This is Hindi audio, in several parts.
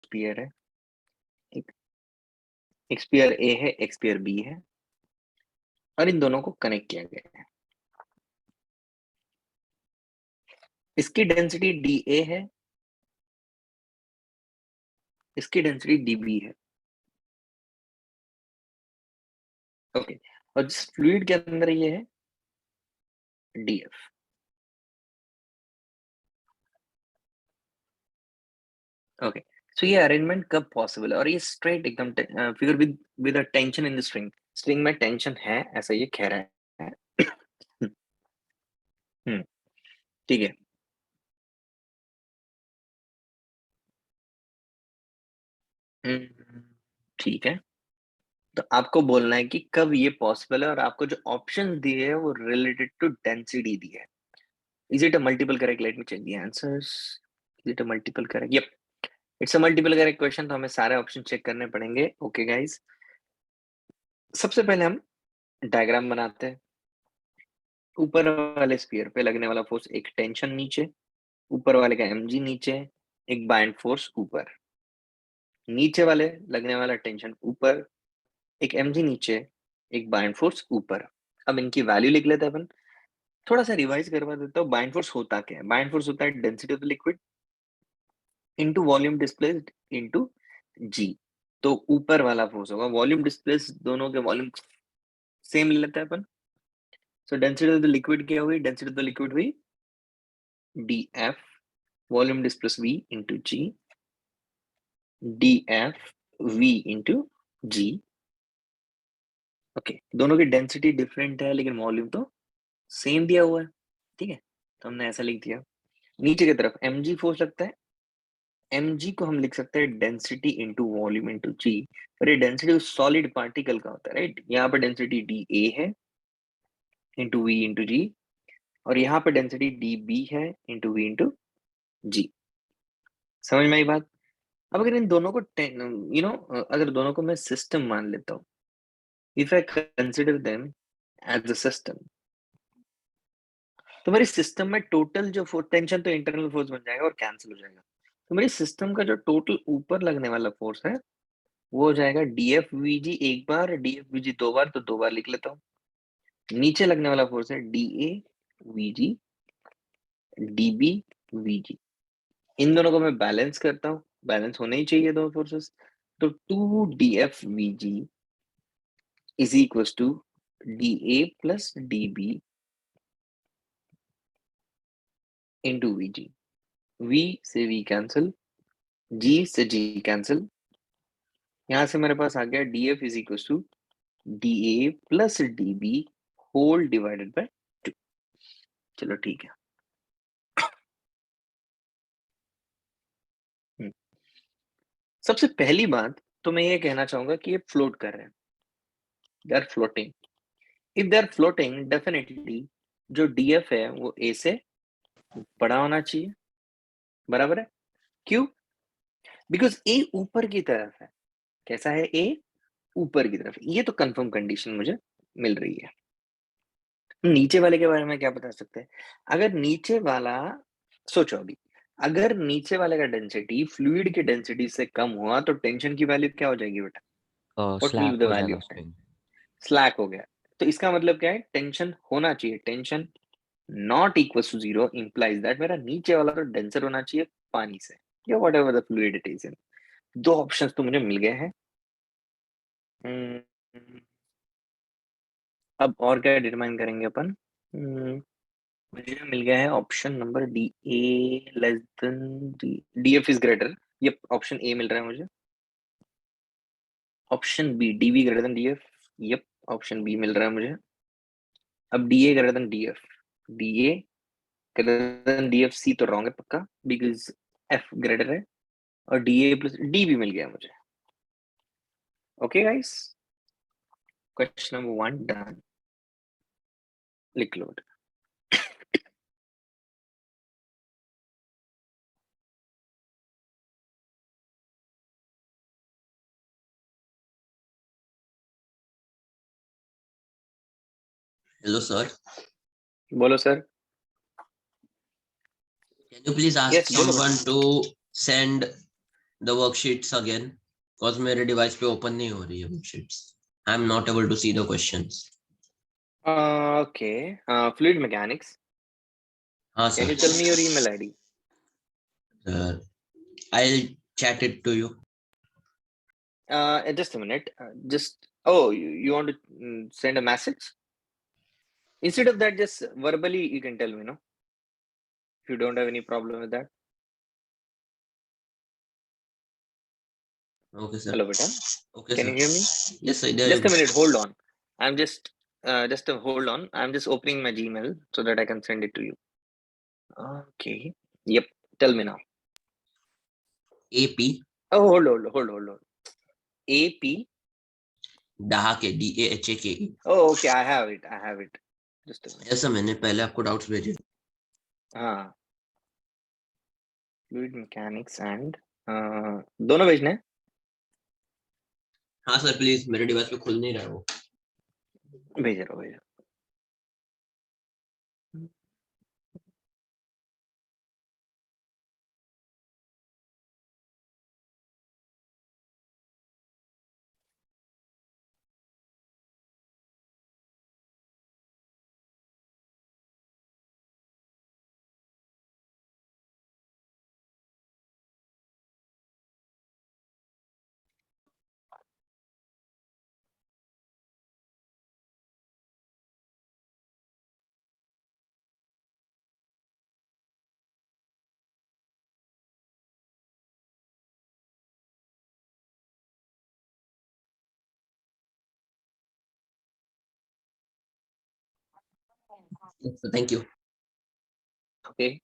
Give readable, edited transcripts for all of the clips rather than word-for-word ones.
स्पीयर है, एक स्पीयर ए है, एक स्पीयर बी है, और इन दोनों को कनेक्ट किया गया है। इसकी डेंसिटी dA है, इसकी डेंसिटी dB है। ओके, और जिस फ्लूइड के अंदर ये है dF। ओके, सो ये अरेंजमेंट कब पॉसिबल है? और ये स्ट्रेट एकदम figure with a tension in the string, string में टेंशन है ऐसा ये कह रहा है। ठीक है। ठीक है, तो आपको बोलना है कि कब ये पॉसिबल है, और आपको जो ऑप्शन दिए है वो रिलेटेड टू डेंसिटी दी है। Is it a multiple correct? Let me check the answers. Is it a multiple correct? Yup, it's a multiple correct question. तो हमें सारे ऑप्शन चेक करने पड़ेंगे। ओके गाइस, सबसे पहले हम डायग्राम बनाते हैं। ऊपर वाले स्फीयर पे लगने वाला फोर्स एक टेंशन नीचे, ऊपर वाले का mg नीचे, एक बाइंड फोर्स ऊपर, नीचे वाले लगने वाला टेंशन ऊपर, एक mg नीचे, एक बाइंड फोर्स ऊपर। अब इनकी वैल्यू लिख लेते हैं अपन। थोड़ा सा रिवाइज करवा देता हूँ। बाइंड फोर्स होता क्या है? बाइंड फोर्स होता है density of the liquid into volume displaced into G. तो ऊपर वाला फोर्स होगा वॉल्यूम डिस्प्लेस्ड, दोनों के वॉल्यूम सेम ले लेते हैं अपन। So density of the liquid क्या हुई? डेंसिटी ऑफ द लिक्विड हुई dF volume displace v into G, dF v into G. Okay, दोनों की डेंसिटी डिफरेंट है लेकिन वॉल्यूम तो सेम दिया हुआ है। ठीक है, तो हमने ऐसा लिख दिया। नीचे की तरफ mg फोर्स लगता है, mg को हम लिख सकते हैं डेंसिटी इंटू वॉल्यूम इंटू जी। पर ये डेंसिटी सॉलिड पार्टिकल का होता है, राइट? यहाँ पर डेंसिटी dA है इंटू वी इंटू जी, और यहाँ पर डेंसिटी dB है इंटू वी इंटू जी। समझ में आई बात? अब अगर इन दोनों को अगर दोनों को मैं सिस्टम मान लेता हूँ, if I consider them as a system, तो मेरी सिस्टम में टोटल जो फोर्स, टेंशन तो इंटरनल फोर्स बन जाएगा और कैंसिल हो जाएगा। तो मेरी सिस्टम का जो टोटल ऊपर लगने वाला फोर्स है वो हो जाएगा DFVG एक बार, DFVG दो बार, तो दो बार लिख लेता हूँ। नीचे लगने वाला फोर्स है DAVG, DBVG। इन दोनों को मैं बैलेंस करता हूँ, बैलेंस होने ही चाहिए दोनों फोर्सेस। तो 2DFVG is equal to DA plus DB into VG। V से V कैंसिल, G से G कैंसिल, यहां से मेरे पास आ गया DF is equal to DA plus DB whole divided by 2। चलो ठीक है। सबसे पहली बात तो मैं ये कहना चाहूंगा कि ये फ्लोट कर रहे हैं, they are floating. If they are floating, definitely जो DF है वो A से बड़ा होना चाहिए, बराबर है? क्यों? बिकॉज A ऊपर की तरफ है। कैसा है A? ऊपर की तरफ। ये तो कंफर्म कंडीशन मुझे मिल रही है। नीचे वाले के बारे में क्या बता सकते हैं? अगर नीचे वाला, सोचो अभी, अगर नीचे वाले का डेंसिटी फ्लूइड की डेंसिटी से कम हुआ तो टेंशन की वैल्यू क्या हो जाएगी बेटा? What will slack be the हो वैल्यू जाएगा ऑफ टेंशन? स्ट्रिंग। स्लैक हो गया। तो इसका मतलब क्या है? टेंशन होना चाहिए। Tension not equal to zero implies that मेरा नीचे वाला तो डेंसर होना चाहिए पानी से, या what ever the fluid it is in. दो ऑप्शंस तो मुझे मिल गए हैं। हम्म, अब और क्या डिटरमाइन करेंगे अपन? मुझे मिल गया है option number D, A less than D, DF is greater. ये ऑप्शन ए मिल रहा है मुझे। Option B, DB greater than DF. Yup, option B मिल रहा है मुझे। अब DA greater than DF, DA greater than DF, C तो रॉन्ग है पक्का, बिकॉज एफ ग्रेटर है। और डीए प्लस डी भी मिल गया मुझे। Okay guys, question number 1 done. लिख लो। Hello, sir. बोलो sir. Can you please ask yes बोलो someone बेटा। to send the worksheets again, because मेरे device पे open नहीं हो रही है worksheets. I'm not able to see the questions. Okay. Fluid mechanics. हाँ Can sir. you tell me your email ID? Sir, I'll chat it to you. Just a minute. Oh, you want to send a message? Instead of that, just verbally you can tell me, no? If you don't have any problem with that. Okay sir. Hello, beta. Okay Can sir. you hear me? Yes sir, there you Just a go. minute. Hold on. I'm just hold on. I'm just opening my Gmail so that I can send it to you. Okay. Yep. Tell me now. AP Oh, hold on. AP. Dahake DAHAKE. Oh, okay. I have it. Just a minute. ऐसा मैंने पहले आपको डाउट्स भेजे. हाँ. Fluid mechanics and दोनों भेजने हैं? हाँ सर प्लीज, मेरे डिवाइस पे खुल नहीं रहा है वो. भेज रहा हूँ. Thank you. Okay.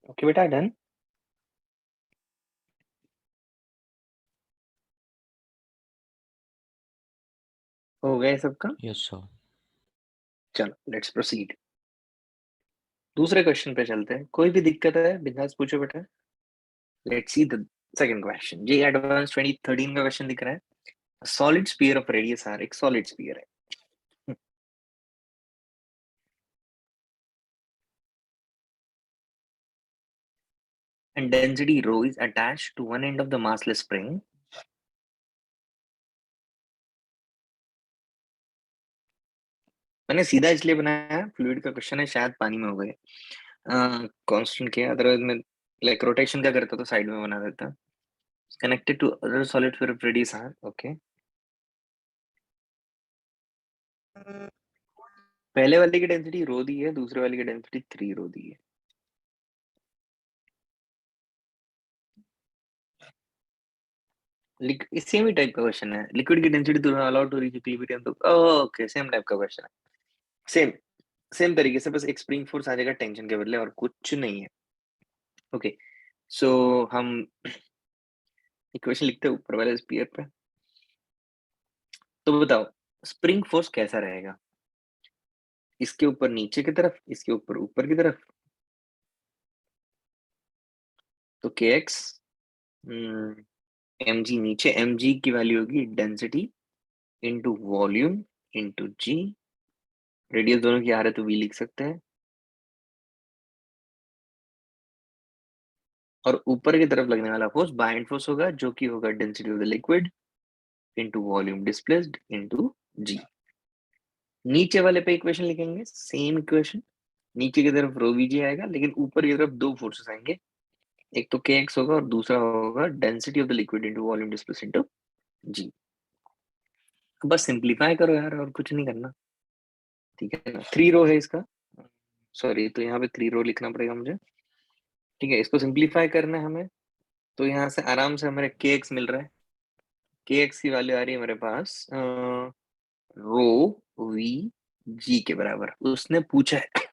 Okay, beta, done. हो गया सबका? Yes sir. चलो लेट्स प्रोसीड। दूसरे क्वेश्चन पे चलते हैं। कोई भी दिक्कत है बिंदास पूछो बेटा। Let's see the second question. J advance 2013 का क्वेश्चन दिख रहा है। Solid sphere of radius R, एक सॉलिड स्फीयर है and density rho is attached to one end of the massless spring. मैंने सीधा इसलिए बनाया, फ्लूइड का क्वेश्चन है, शायद पानी में हो गए कांस्टेंट के, अदरवाइज मैं लाइक रोटेशन का करता तो साइड में बना देता। Connected to other solid sphere of radius R. Okay, पहले वाले की डेंसिटी रो दी है, दूसरे वाले की डेंसिटी 3 रो दी है। सेम ही टाइप का क्वेश्चन है। लिक्विड की density to allow to reach equilibrium, तो ओके सेम टाइप का क्वेश्चन है। सेम सेम तरीके से, बस एक स्प्रिंग फोर्स आ जाएगा टेंशन के बदले, और कुछ नहीं है। ओके, सो हम इक्वेशन लिखते हैं ऊपर वाले स्फीयर पे। तो बताओ स्प्रिंग फोर्स कैसा रहेगा, इसके ऊपर नीचे की तरफ, इसके ऊपर ऊपर की तरफ। तो के एक्स एम जी, नीचे एम जी की वैल्यू होगी डेंसिटी इंटू वॉल्यूम इंटू जी। रेडियस दोनों की आ रहा है तो वी लिख सकते हैं। और ऊपर की तरफ लगने वाला फोर्स बाइंड फोर्स होगा, जो कि होगा density of the liquid into volume displaced into G. नीचे वाले पे इक्वेशन लिखेंगे, सेम इक्वेशन। नीचे की तरफ रो वी जी आएगा, लेकिन ऊपर की तरफ दो फोर्सेस आएंगे, एक तो के एक्स होगा और दूसरा होगा density of the liquid into volume displaced into G. बस सिंप्लीफाई करो यार, और कुछ नहीं करना, ठीक है ना। 3 रो है इसका, सॉरी, तो यहाँ पे 3 रो लिखना पड़ेगा मुझे, ठीक है। इसको सिंप्लीफाई करना है हमें, तो यहाँ से आराम से हमारे के एक्स मिल रहा है। के एक्स की वैल्यू आ रही है मेरे पास रो वी जी के बराबर। उसने पूछा है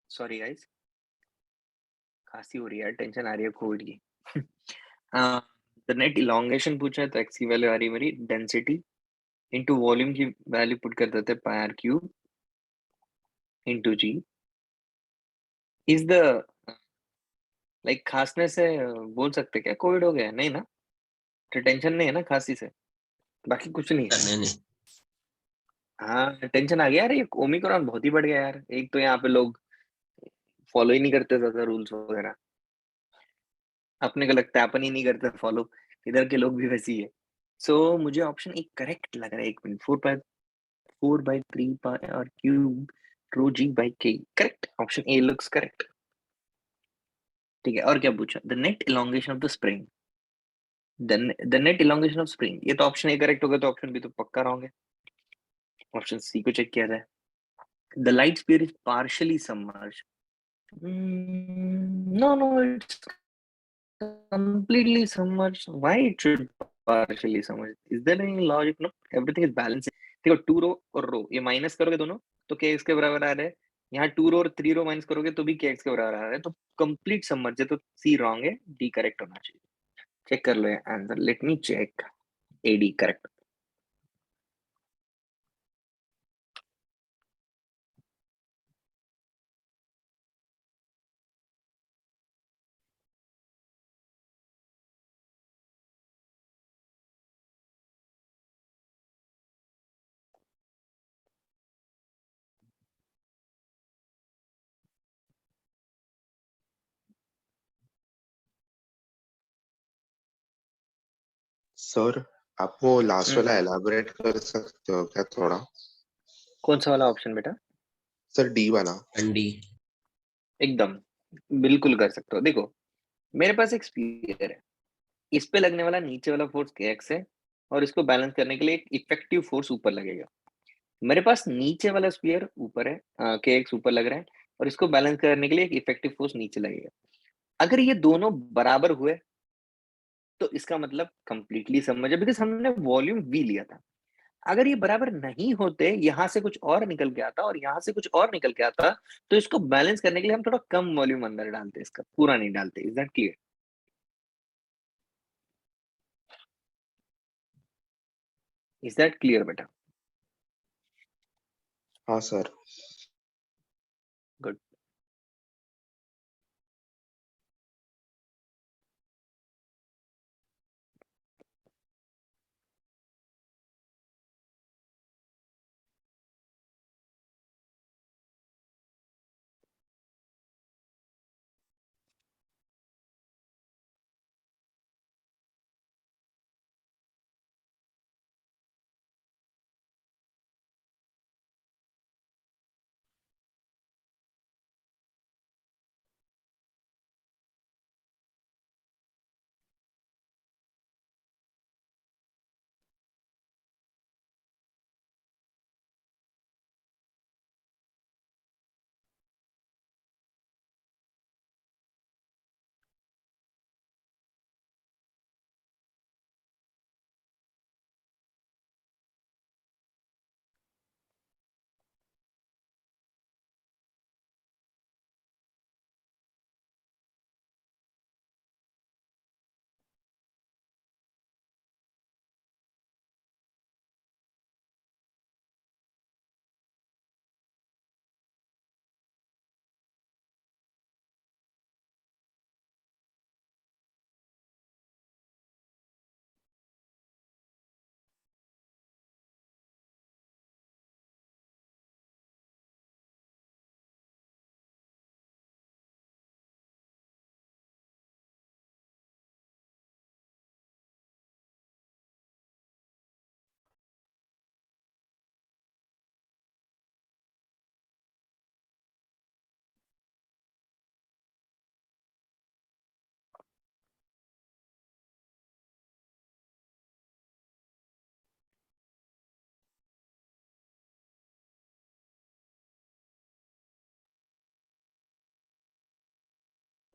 सॉरी गाइस, खांसी हो रही है, टेंशन आ रही है कोविड की द नेट इलोंगेशन पूछा है, तो एक्स की वैल्यू आ रही है मेरी डेंसिटी इंटू वॉल्यूम की वैल्यू पुट कर देते हैं pi R cube into G. Is the like खांसने से बोल सकते क्या कोविड हो गया? नहीं ना, तो टेंशन नहीं है ना खांसी से, बाकी कुछ नहीं है। करने नहीं। हाँ टेंशन आ गया यार, ये ओमिक्रॉन बहुत ही बढ़ गया यार। एक तो यहाँ पे लोग फॉलो ही नहीं करते ज्यादा रूल्स वगैरह, अपने को लगता है अपन ही नहीं करते फॉलो, इधर के लोग भी वैसे ही है। सो मुझे ऑप्शन एक करेक्ट लग रहा है। 1 minute, 4/3 pi R cube rho G by K, correct, option A looks correct. ठीक है, और क्या पूछा? The net elongation of the spring, the net elongation of spring, ये तो ऑप्शन ए करेक्ट होगा, तो ऑप्शन बी तो पक्का रहोगे। ऑप्शन सी को चेक किया जाए। The light sphere is partially submerge, no, no, it's completely submerged. Why it should partially submerged? Is there any logic? No, everything is balanced. देखो 2 रो और रो ये माइनस करोगे दोनों, तो के एक्स के बराबर आ रहे हैं। यहाँ 2 रो और 3 रो माइनस करोगे तो भी के एक्स के बराबर आ रहा है, तो कंप्लीट सबमर्ज है, तो सी रॉन्ग है, डी करेक्ट होना चाहिए। चेक कर लो ये answer, let me check. A D correct. Sir आप वो लास्ट वाला एलाबोरेट कर सकते हो क्या थोड़ा? कौन सा वाला ऑप्शन बेटा? सर डी वाला। डी। एकदम बिल्कुल कर सकते हो। देखो मेरे पास एक स्पीयर है, इस पे लगने वाला नीचे वाला फोर्स के एक्स है, और इसको बैलेंस करने के लिए एक इफेक्टिव फोर्स ऊपर लगेगा। मेरे पास नीचे वाला स्पीयर ऊपर है, के एक्स ऊपर लग रहा है, और इसको बैलेंस करने के लिए एक इफेक्टिव फोर्स नीचे लगेगा। अगर ये दोनों बराबर हुए तो इसका मतलब कंप्लीटली समझ है, बिकॉज हमने वॉल्यूम वी लिया था। अगर ये बराबर नहीं होते, यहां से कुछ और निकल के आता और यहां से कुछ और निकल के आता, तो इसको बैलेंस करने के लिए हम थोड़ा कम वॉल्यूम अंदर डालते, इसका पूरा नहीं डालते। Is that clear? Is that clear, beta? हाँ सर. Good.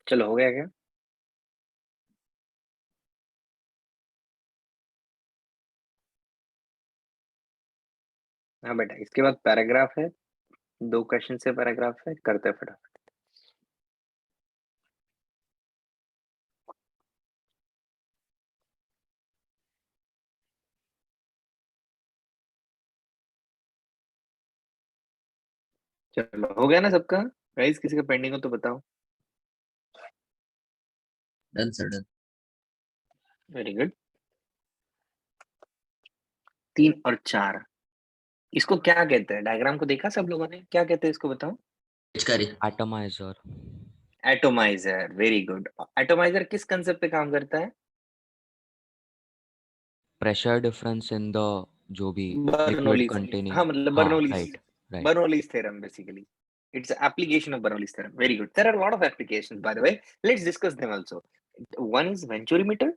चलो हो गया क्या? हाँ बेटा, इसके बाद पैराग्राफ है, 2 क्वेश्चन से पैराग्राफ है, करते हैं फटाफट. चलो हो गया ना सबका? गाइस किसी का पेंडिंग हो तो बताओ. Done, sir. Done. Very good. 3 और 4 इसको क्या कहते हैं? डायग्राम को देखा सब लोगों ने? क्या कहते हैं इसको बताओ? पिचकारी. एटमाइजर. एटोमाइजर. Very good. एटोमाइजर किस कंसेप्ट पे काम करता है? प्रेशर डिफरेंस इन द जो भी लिक्विड बर्नौलीज. कंटेनिंग. हाँ मतलब हाँ, Bernoulli's. Right right. Bernoulli's theorem basically. It's an application of Bernoulli's theorem. Very good. There are a lot of applications, by the way. Let's discuss them also. One is venturimeter.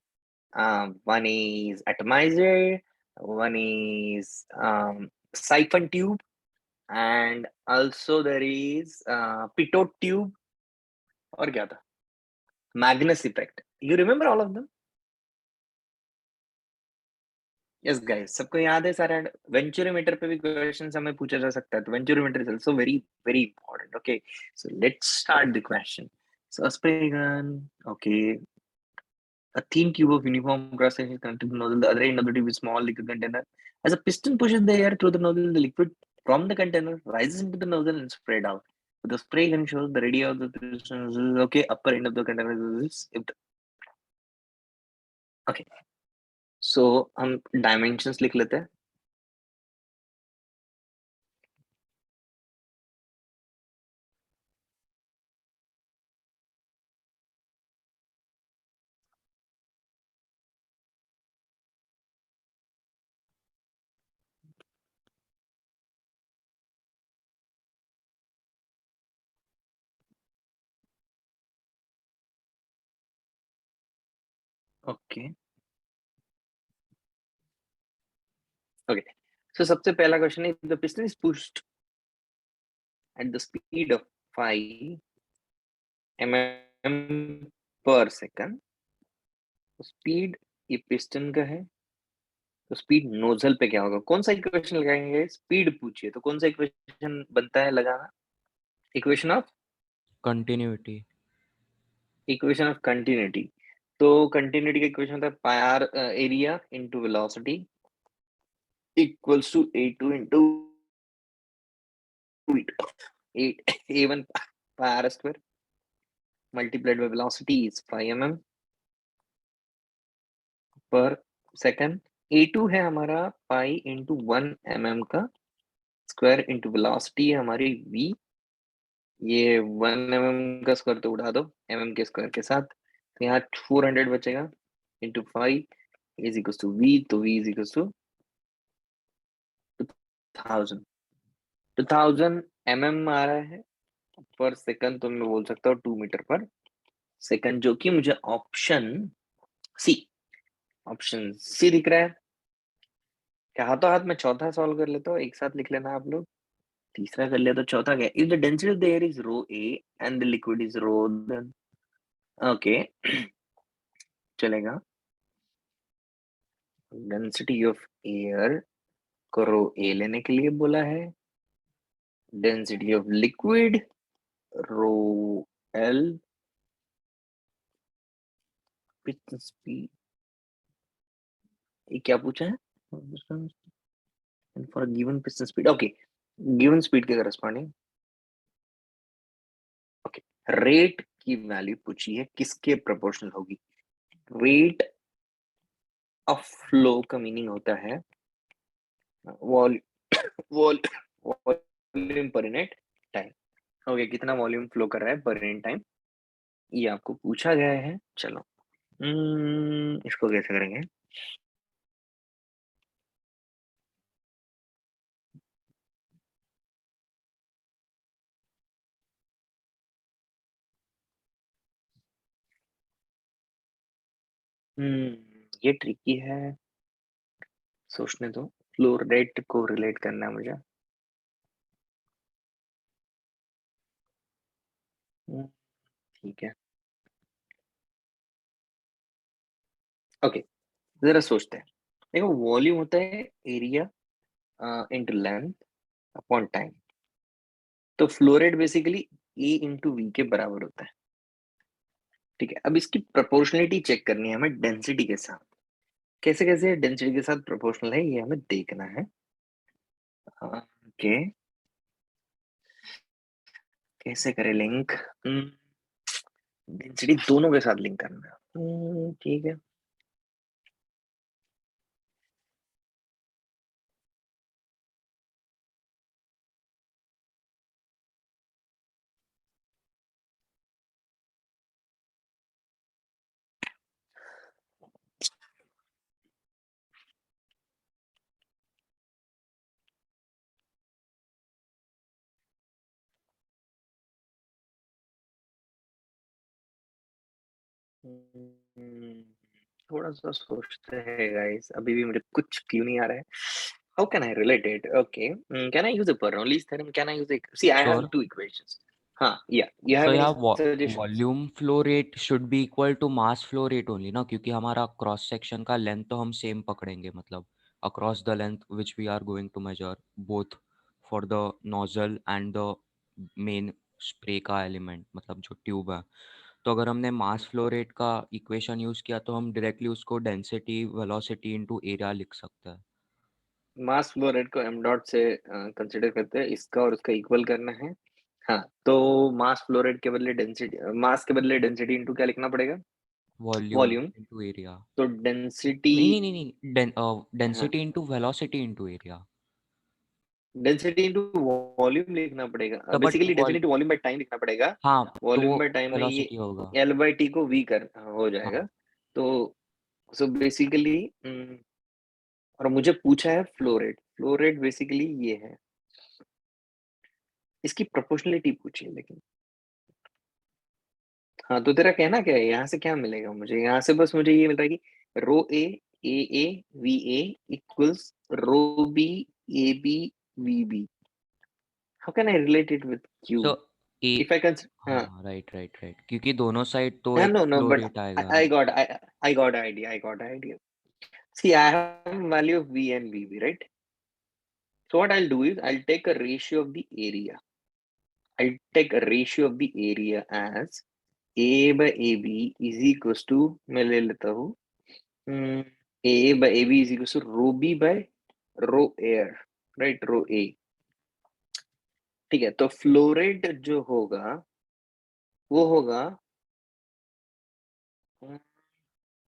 One is atomizer. One is siphon tube, and also there is pitot tube. और क्या था? Magnus effect. You remember all of them? Yes, guys. सबको याद है सारा? वेंचुरीमीटर पे भी क्वेश्चन हमें पूछा जा सकता है, तो venturimeter is also very very important. Okay, so let's start the question. So a spray gun, okay, a thin tube of uniform cross section is connected to the nozzle. The other end of the tube is small liquid container. As a piston pushes the air through the nozzle, the liquid from the container rises into the nozzle and spread out. The spray gun shows the radius of the piston. Okay, upper end of the container is okay. So हम dimensions लिख लेते हैं. Okay. Okay. So सबसे पहला क्वेश्चन है, the piston is pushed at the speed of 5 mm per second. तो स्पीड ये पिस्टन का है, तो स्पीड नोजल पे क्या होगा? कौन सा इक्वेशन लगाएंगे? स्पीड पूछिए तो कौन सा इक्वेशन बनता है लगाना? Equation of continuity. कंटिन्यूटी. तो कंटिन्यूटी का इक्वेशन होता है pi R area into velocity. equals to A2 into 8 A1 pi r square multiplied by velocity is 5 mm per second. A2 है हमारा पाई इंटू 1 mm का स्क्वायर इंटू वेलोसिटी है हमारी v. ये 1 mm का स्क्वायर तो उड़ा दो mm के स्क्वायर के साथ, तो यहाँ 400 बचेगा into 5 is equal to v, तो v is equal to 2000 mm आ रहा है पर सेकंड, तो मैं बोल सकता हूँ 2 मीटर पर सेकंड, जो कि मुझे ऑप्शन सी दिख रहा है। क्या हाथों हाथ में चौथा सॉल्व कर लेता हूँ, एक साथ लिख लेना आप लोग। तीसरा कर लिया तो चौथा क्या, if the density of the air is rho A and the liquid is rho, then okay चलेगा। डेंसिटी ऑफ एयर को रो ए लेने के लिए बोला है, density of liquid rho L, piston speed, ये क्या पूछा है, for given piston speed, okay given speed के करस्पॉन्डिंग ओके रेट की वैल्यू पूछी है, किसके प्रोपोर्शनल होगी। रेट ऑफ फ्लो का मीनिंग होता है volume per unit time. Okay कितना वॉल्यूम फ्लो कर रहा है पर यूनिट टाइम, ये आपको पूछा गया है। चलो इसको कैसे करेंगे, ये ट्रिकी है, सोचने दो। फ्लो रेट को रिलेट करना है मुझे। ठीक है ओके जरा सोचते हैं। देखो वॉल्यूम होता है area into length upon time, तो flow rate basically A into V के बराबर होता है। ठीक है, अब इसकी प्रोपोर्शनलिटी चेक करनी है हमें डेंसिटी के साथ। कैसे कैसे डेंसिटी के साथ प्रोपोर्शनल है ये हमें देखना है। ओके कैसे करें लिंक, डेंसिटी दोनों के साथ लिंक करना है। ठीक है थोड़ा सा सोचते हैं गाइस, अभी भी मुझे कुछ क्यों नहीं आ रहा है। How can I relate it, okay can I use a Bernoulli's theorem, can I use see I have Sure. Two equations. हाँ या you So have any yeah, suggestions. Volume flow rate should be equal to mass flow rate only ना, क्योंकि हमारा क्रॉस सेक्शन का लेंथ तो हम सेम पकड़ेंगे, मतलब across the length which we are going to measure both for the nozzle and the main spray का एलिमेंट, मतलब जो ट्यूब है। तो अगर हमने मास फ्लो रेट का इक्वेशन यूज किया तो हम डायरेक्टली उसको डेंसिटी वेलोसिटी इनटू एरिया लिख सकते हैं। मास फ्लो रेट को एम डॉट से कंसीडर करते हैं, इसका और उसका इक्वल करना है। हाँ तो मास फ्लो रेट के बदले डेंसिटी, मास के बदले डेंसिटी इनटू क्या लिखना पड़ेगा, वॉल्यूम वॉल्यूम। Into area. तो डेंसिटी, नहीं नहीं नहीं नहीं, हाँ density into velocity into area. Density into volume लिखना पड़ेगा, तो but basically density into volume by time लिखना पड़ेगा। हाँ, तो वॉल्यूम वो बाय टाइम में ये वेलोसिटी होगा। एल बाई टी को वी कर हो हाँ, जाएगा। तो सो बेसिकली और मुझे पूछा है फ्लो रेट बेसिकली ये है, इसकी प्रोपोर्शनलिटी पूछी है लेकिन। हाँ तो तेरा कहना क्या है, यहाँ से क्या मिलेगा मुझे, यहाँ से बस मुझे ये मिल रहा है कि rho A V A equals rho B A B V B. How can I relate it with Q, so A, if I can. हाँ हाँ राइट राइट राइट, क्योंकि दोनों साइड तो yeah, एक no, flow but rate I, आएगा। I got I got idea. I got idea. See, I have value of V and VB, right? So what I'll do is I'll take a ratio of the area. I'll take a ratio of the area as A by AB is equals to, मैं ले लेता हूँ A by AB is equals to rho B by rho air, right, rho A. ठीक है, तो फ्लो रेट जो होगा वो होगा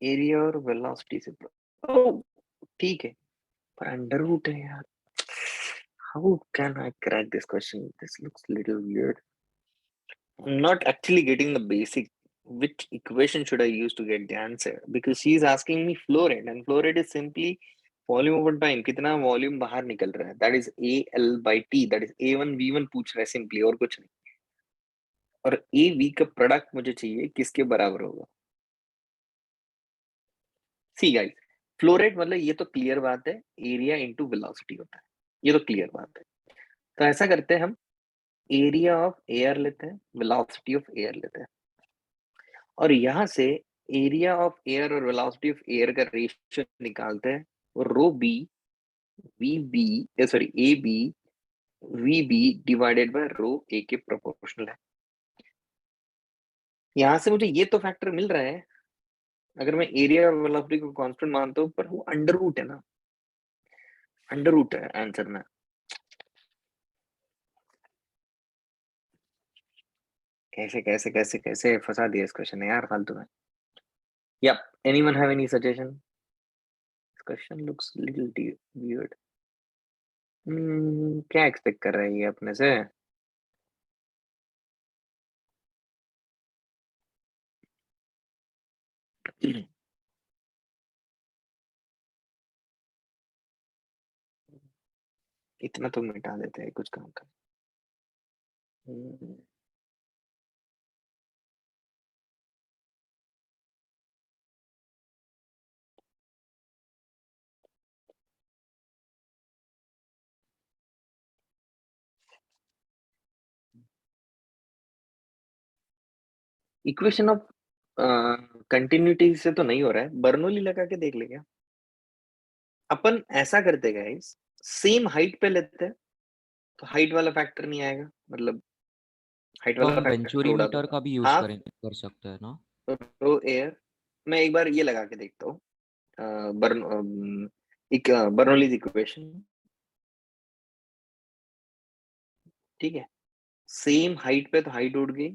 एरिया और वेलोसिटी से। ओ, ठीक है, पर अंडर रूट है यार। How can I crack this question? This looks little weird. I'm not actually getting the basic. Which equation should I use to get the answer? Because she is asking me flow rate, and flow rate is simply volume over time. कितना volume बाहर निकल रहा है? That is AL by T. That is A1 V1 पूछ रहा है simply, और कुछ नहीं। और AV का प्रोडक्ट मुझे चाहिए किसके बराबर होगा? सी गाइस, फ्लो रेट मतलब ये तो क्लियर बात है, एरिया इंटू वेलोसिटी होता है, ये तो क्लियर बात है। तो ऐसा करते हैं, हम एरिया ऑफ एयर लेते हैं, वेलोसिटी ऑफ एयर लेते हैं, और यहां से एरिया ऑफ एयर और वेलोसिटी ऑफ एयर का रेशियो निकालते हैं, और rho B V B sorry A B V B divided by rho A के प्रोपोर्शनल है। यहां से मुझे ये तो फैक्टर मिल रहा है, अगर मैं एरिया और वेलोसिटी को कांस्टेंट मानता हूं, पर वो अंडर रूट है ना, अंडर रूट है आंसर में। कैसे कैसे कैसे कैसे फंसा दिया इस क्वेश्चन ने यार फालतू में। या anyone have any suggestion? This question looks little weird. क्या एक्सपेक्ट कर रहा है ये अपने से? इतना तो मिटा देते हैं कुछ काम का। इक्वेशन ऑफ कंटिन्यूटी से तो नहीं हो रहा है, बर्नौली लगा के देख ले क्या? अपन ऐसा करते गाइस, सेम हाइट पे लेते हैं, तो हाइट वाला फैक्टर नहीं आएगा, मतलब हाइट तो वाला हम फैक्टर उड़ा वेंचुरीमीटर दूंगा। का भी यूज हाफ कर सकते हैं ना? रो एयर, मैं एक बार ये लगा के देखता हूँ, एक बर्नौलीज इक्वेशन। ठीक है, सेम हाइट पे तो हाइट उड़ गई।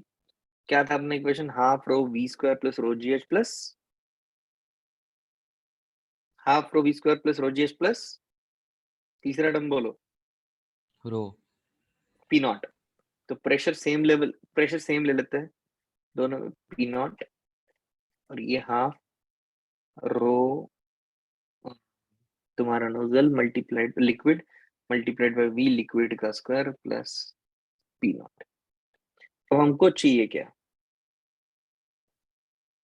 क्या था अपना equation? Half rho v square plus rho g h plus half rho v square plus rho g h plus तीसरा टर्म बोलो, रो पी नॉट। तो pressure same level, pressure same ले लेते हैं दोनों में, पी नॉट, और ये हाफ रो तुम्हारा nozzle multiplied liquid multiplied by v liquid का स्क्वायर प्लस पी नॉट। तो हमको चाहिए क्या?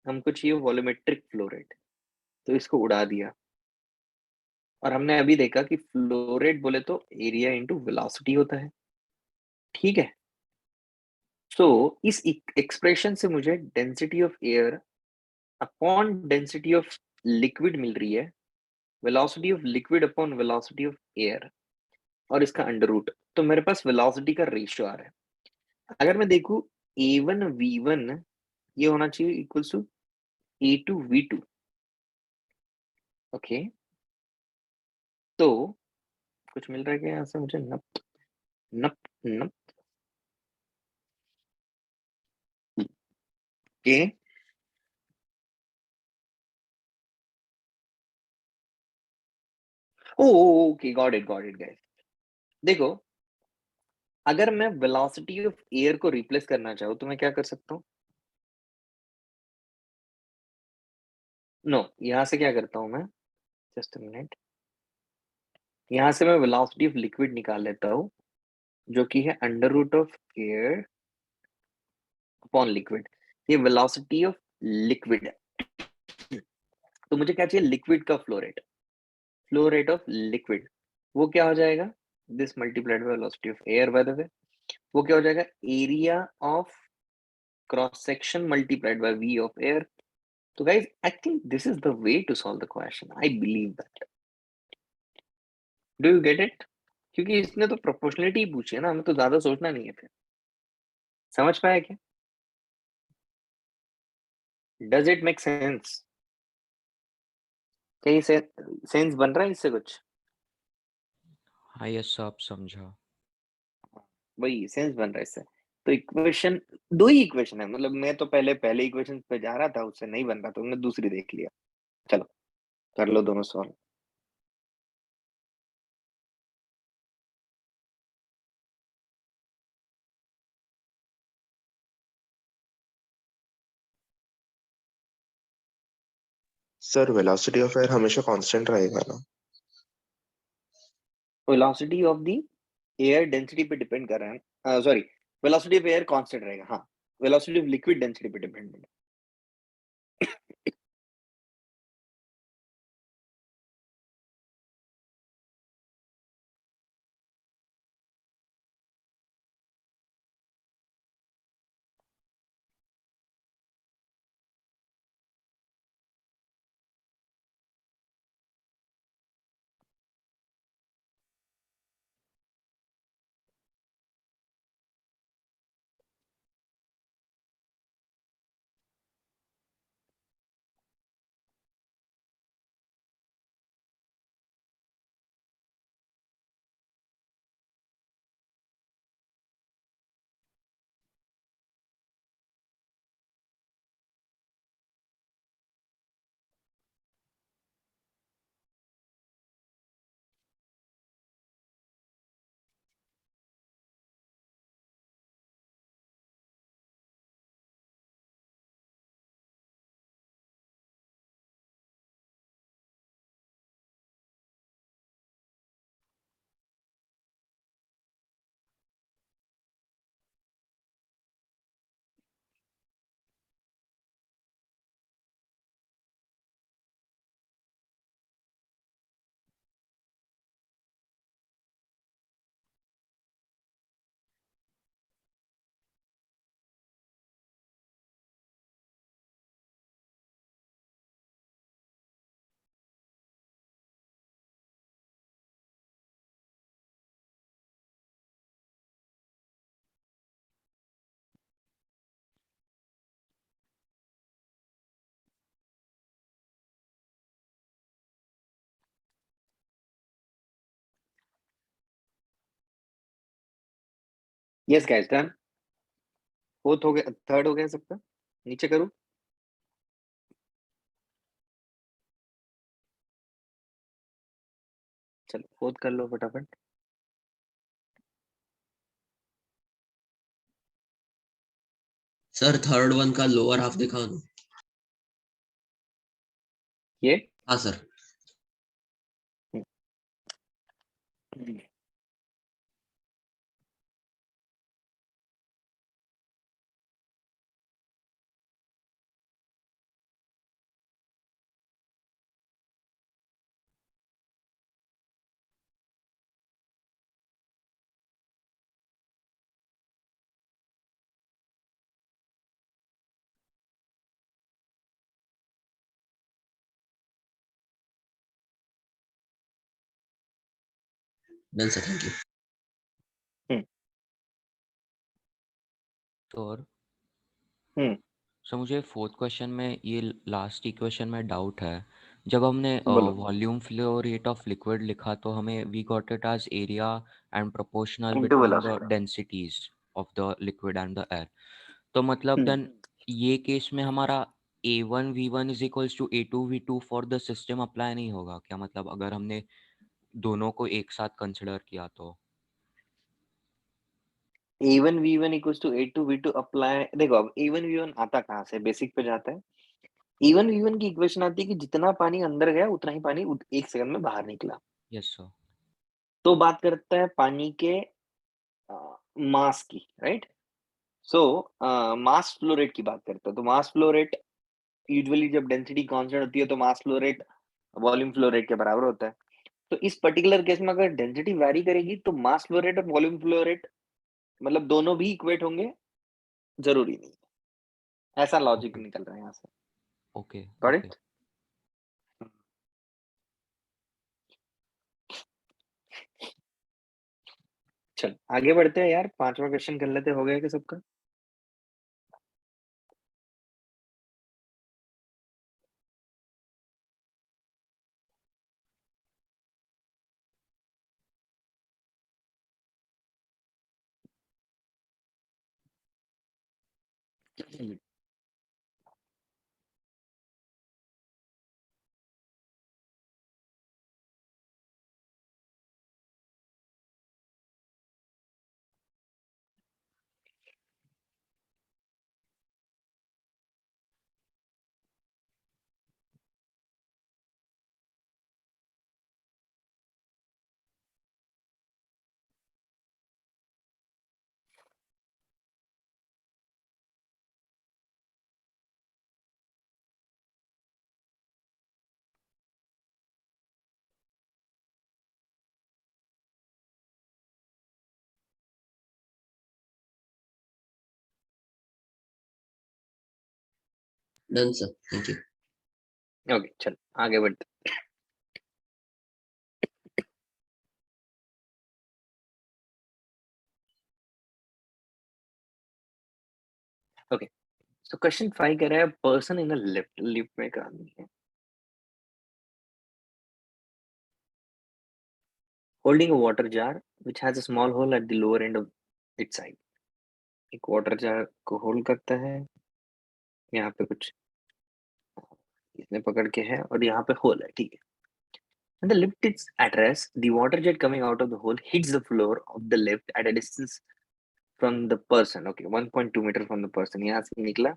हमको चाहिए वॉल्यूमेट्रिक फ्लो रेट, तो इसको उड़ा दिया, और हमने अभी देखा कि फ्लो रेट बोले तो एरिया इंटू वेलोसिटी होता है। ठीक है, सो इस एक्सप्रेशन से मुझे density of air upon density of liquid मिल रही है, velocity of liquid upon velocity of air, और इसका अंडर रूट। तो मेरे पास वेलोसिटी का रेशियो आ रहा है। अगर मैं देखूं A1 V1 ये होना चाहिए equals to A2 V2। Okay, तो कुछ मिल रहा है क्या यहाँ से मुझे? नप नप नप के ओके, गॉट इट गाइस। देखो, अगर मैं वेलोसिटी ऑफ एयर को रिप्लेस करना चाहूँ तो मैं क्या कर सकता हूँ? नो, यहाँ से क्या करता हूँ मैं? जस्ट मिनट, यहाँ से मैं वेलोसिटी ऑफ लिक्विड निकाल लेता हूँ, जो कि है under root of air upon liquid. ये वेलोसिटी ऑफ लिक्विड है, तो मुझे क्या चाहिए? लिक्विड का फ्लो रेट ऑफ लिक्विड। वो क्या हो जाएगा? This multiplied by velocity of air, by the way वो क्या हो जाएगा? Area of cross section multiplied by V of air. तो guys, I think this is the way to solve the question, I believe that. Do you get it? क्योंकि इसने तो प्रोपोर्शनलिटी पूछी है ना, हमें तो ज्यादा सोचना नहीं है फिर। समझ पाया क्या? Does it make sense? क्या ये सेंस बन रहा है इससे कुछ? हाँ यस आप समझा। वही सेंस बन रहा है इससे। तो इक्वेशन, दो ही इक्वेशन है, मतलब मैं तो पहले इक्वेशन पे जा रहा था, उससे नहीं बन रहा, तो मैंने दूसरी देख लिया। चलो कर लो दोनों solve. Sir velocity of air हमेशा कांस्टेंट रहेगा ना? Velocity of the air density पे डिपेंड कर रहा है, sorry, velocity of air constant रहेगा, हाँ। वेलोसिटी ऑफ लिक्विड डेंसिटी पे डिपेंड है। Yes guys done. फोर्थ हो गया, थर्ड हो गया सबका। नीचे करूँ? चलो फोर्थ कर लो फटाफट। सर थर्ड वन का लोअर हाफ दिखा दो। ये हाँ sir. Done sir, thank you. तो और हम्म सो मुझे फोर्थ क्वेश्चन में ये लास्ट इक्वेशन में डाउट है। जब हमने बोलो। Volume flow rate of liquid लिखा तो हमें we got it as area and proportional into between the velocity. Densities of the liquid and the air. तो मतलब हम्म देन ये केस में हमारा A1 V1 is equals to A2 V2 for the system apply नहीं होगा क्या? मतलब अगर हमने दोनों को एक साथ कंसिडर किया तो। A1 V1 equals to A2 V2 apply. देखो अब A1 V1 आता कहाँ से? बेसिक पे जाता है। A1 V1 की इक्वेशन आती है कि जितना पानी अंदर गया उतना ही पानी एक सेकंड में बाहर निकला। Yes sir. तो बात करता है पानी के मास की, राइट? सो मास फ्लो रेट की बात करते हैं, तो मास फ्लो रेट यूजुअली जब डेंसिटी कांस्टेंट होती है तो मास flow rate volume flow rate के बराबर होता है। तो इस पर्टिकुलर केस में अगर डेंसिटी वैरी करेगी तो मास फ्लो रेट और वॉल्यूम फ्लो रेट मतलब दोनों भी इक्वेट होंगे, जरूरी नहीं है। ऐसा लॉजिक ओके निकल रहा है यहाँ से। Okay got okay. इट? चल आगे बढ़ते हैं यार, पांचवा क्वेश्चन कर लेते, हो गया कि सबका? Done sir, thank you. Okay चल आगे बढ़ते। ओके सो क्वेश्चन 5 कह रहा है person in a lift, lift में एक आदमी है holding a water jar which has a small hole at the lower end of its side. एक वाटर जार को होल्ड करता है, यहाँ पे कुछ इसने पकड़ के है और यहाँ पे होल है, ठीक है। When the lift is at rest, the water jet coming out of the hole hits the floor of the lift at a distance from the person. Okay, 1.2 meter from the person. यहाँ से निकला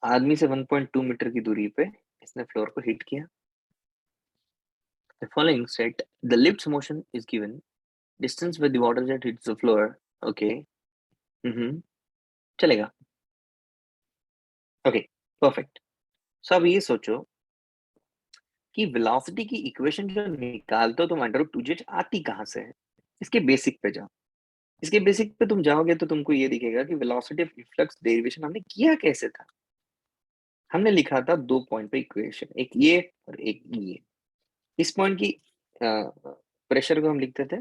आदमी से 1.2 मीटर की दूरी पे इसने फ्लोर को हिट किया। The following set, the lift's motion is given. Distance where the water jet hits the floor. Okay. चलेगा। Okay perfect. सो अब ये सोचो कि वेलोसिटी की इक्वेशन जो निकालते हो तुम √2g आती कहाँ से है? इसके बेसिक पे जाओ। इसके बेसिक पे तुम जाओगे तो तुमको ये दिखेगा कि वेलोसिटी ऑफ इफ्लक्स डेरिवेशन हमने किया कैसे था। हमने लिखा था 2 पॉइंट पे इक्वेशन, एक ये और एक ये। इस पॉइंट की प्रेशर को हम लिखते थे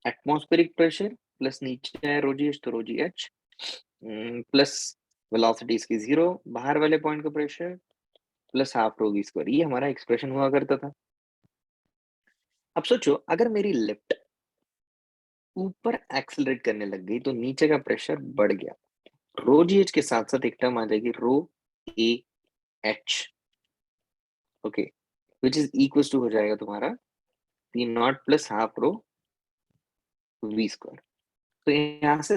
एटमॉस्फेरिक प्रेशर प्लस नीचे है ρgh तो ρgh प्लस वेलोसिटी इसकी 0, बाहर वाले पॉइंट का प्रेशर प्लस हाफ ρv²। ये हमारा एक्सप्रेशन हुआ करता था। अब सोचो अगर मेरी लिफ्ट ऊपर एक्सेलरेट करने लग गई तो नीचे का प्रेशर बढ़ गया। ρgh के साथ साथ एक टर्म आ जाएगी ρah, okay, which is equal to हो जाएगा तुम्हारा P0 प्लस हाफ ρv²। तो यहाँ से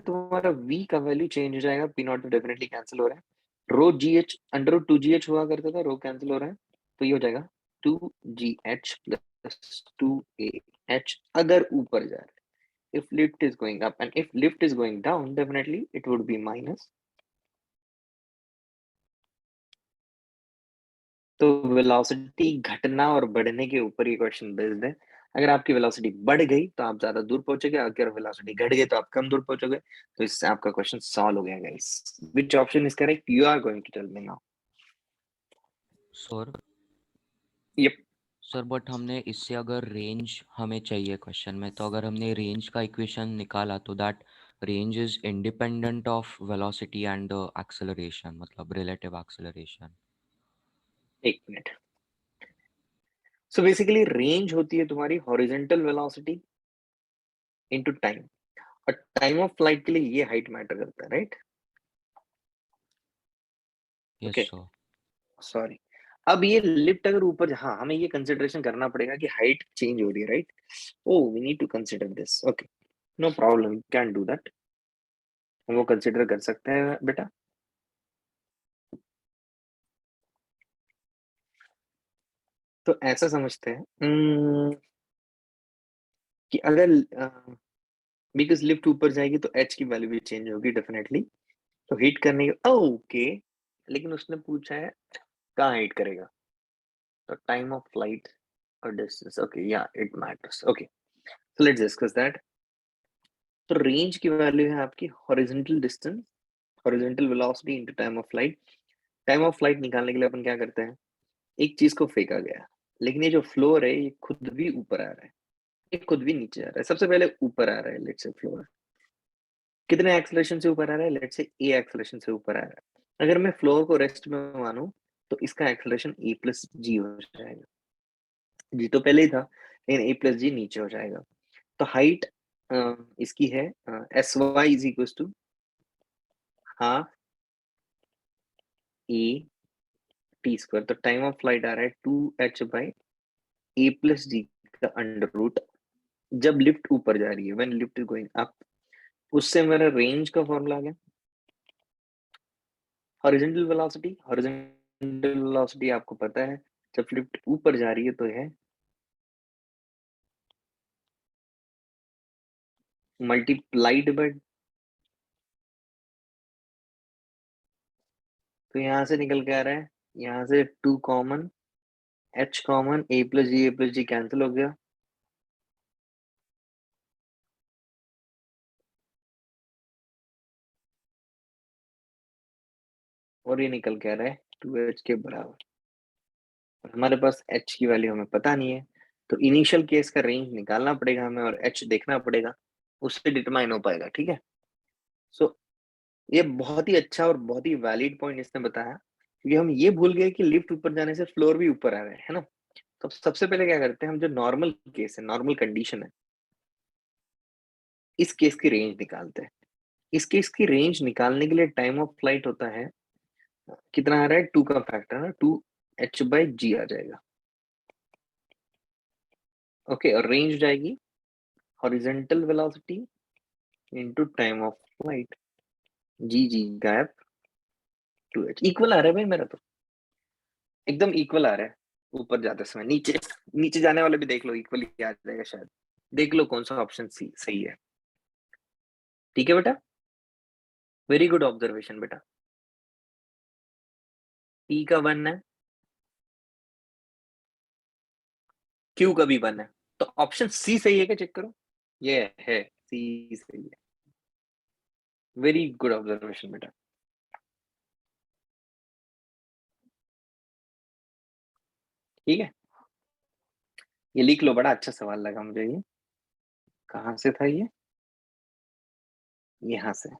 तुम्हारा v का वैल्यू चेंज हो जाएगा, P0 तो डेफिनेटली कैंसिल हो रहा है, ρgh √2gh हुआ करता था, रो कैंसिल हो रहा है, तो ये हो जाएगा 2gh प्लस 2ah अगर ऊपर जा रहा है। if lift is going up and if lift is going down definitely it would be minus। तो वेलोसिटी घटना और बढ़ने के ऊपर ये क्वेश्चन बेस्ड है। अगर आपकी वेलोसिटी बढ़ गई तो आप ज्यादा दूर पहुंचोगे, अगर वेलोसिटी घट गई तो आप कम दूर पहुंचोगे। तो इससे आपका क्वेश्चन सॉल्व हो गया guys. Which option is correct? You are going to tell me now. Sir yup sir but हमने इससे अगर रेंज हमें चाहिए क्वेश्चन में, तो अगर हमने रेंज का इक्वेशन निकाला तो that range is independent of velocity and acceleration, मतलब रिलेटिव एक्सेलरेशन। एक मिनट। सो बेसिकली रेंज होती है तुम्हारी हॉरिजॉन्टल वेलोसिटी इनटू टाइम, और टाइम ऑफ फ्लाइट के लिए ये हाइट मैटर करता है, right? Yes okay sir. Sorry. अब ये लिफ्ट अगर ऊपर, हाँ हमें ये कंसिडरेशन करना पड़ेगा कि हाइट चेंज हो रही है, right? Oh we need to consider this. Okay no problem, you can do that. हम वो कंसिडर कर सकते हैं बेटा। तो ऐसा समझते हैं कि अगर बिकॉज लिफ्ट ऊपर जाएगी तो एच की वैल्यू भी चेंज होगी डेफिनेटली। तो हिट करने के ओके, लेकिन उसने पूछा है कहाँ हिट करेगा, तो टाइम ऑफ फ्लाइट और डिस्टेंस। ओके या it matters. Okay so let's discuss that. तो रेंज की वैल्यू है आपकी horizontal distance, horizontal velocity into time of flight. Time of flight निकालने के लिए अपन क्या करते हैं, एक चीज को फेंका गया, लेकिन ये जो फ्लोर है ये खुद भी ऊपर आ रहा है, ये खुद भी नीचे आ रहा है। सबसे पहले ऊपर आ रहा है, लेट्स से फ्लोर कितने एक्सेलरेशन से ऊपर आ रहा है, लेट्स से ए एक्सेलरेशन से ऊपर आ रहा है। अगर मैं फ्लोर को रेस्ट में मानूं तो इसका एक्सेलरेशन ए प्लस जी हो जाएगा। जी तो पहले ही था, लेकिन ए प्लस जी नीचे हो जाएगा। तो हाइट इसकी है S Y is equal to half A T square, तो टाइम ऑफ फ्लाइट आ रहा है 2h बाई ए प्लस जी का अंडर रूट, जब लिफ्ट ऊपर जा रही है, when lift is going up. उससे मेरा रेंज का फॉर्मूला आ गया, हॉरिजॉन्टल वेलोसिटी, हॉरिजॉन्टल वेलोसिटी आपको पता है जब लिफ्ट ऊपर जा रही है तो है मल्टीप्लाइड बाय, तो यहाँ से निकल के आ रहा है, यहाँ से 2 common, h common, a plus g cancel हो गया, और ये निकल के आ रहा है 2h के बराबर। और हमारे पास h की वैल्यू हमें पता नहीं है, तो इनिशियल केस का रेंज निकालना पड़ेगा हमें और h देखना पड़ेगा, उससे डिटरमाइन हो पाएगा। ठीक है, सो ये बहुत ही अच्छा और बहुत ही वैलिड पॉइंट इसने बताया, क्योंकि हम ये भूल गए कि लिफ्ट ऊपर जाने से फ्लोर भी ऊपर आ रहा है ना। तो सबसे पहले क्या करते हैं हम, जो नॉर्मल केस है, नॉर्मल कंडीशन है, इस केस की रेंज निकालते हैं। इस केस की रेंज निकालने के लिए टाइम ऑफ फ्लाइट होता है, कितना आ रहा है, 2 का फैक्टर ना, 2h बाई जी आ जाएगा। ओके, और रेंज हो जाएगी horizontal velocity into time of flight, जी जी गैप 2h, इक्वल आ रहा है भाई मेरा, तो एकदम इक्वल आ रहा है। ऊपर जाते समय नीचे, नीचे जाने वाले भी देख लो, इक्वल ही आ जाएगा शायद, देख लो कौन सा ऑप्शन सी सही है। ठीक है बेटा, वेरी गुड ऑब्जर्वेशन बेटा। P का 1 है, Q का भी 1 है, तो ऑप्शन सी सही है क्या, चेक करो, ये है, सी सही है। वेरी गुड ऑब्जर्वेशन बेटा। ठीक है, ये लिख लो, बड़ा अच्छा सवाल लगा मुझे ये। कहाँ से था ये, यहाँ से।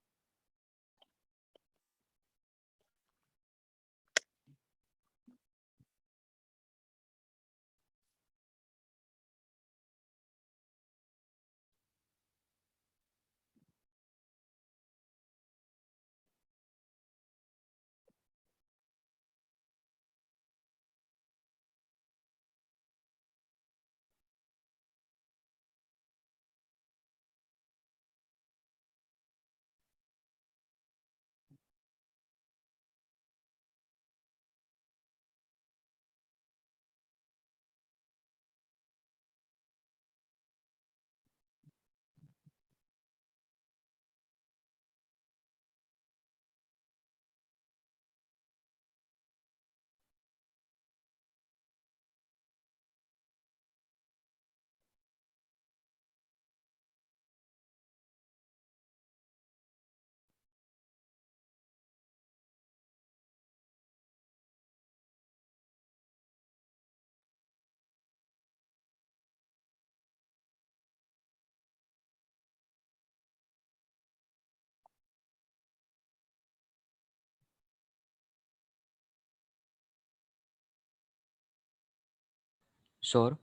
सर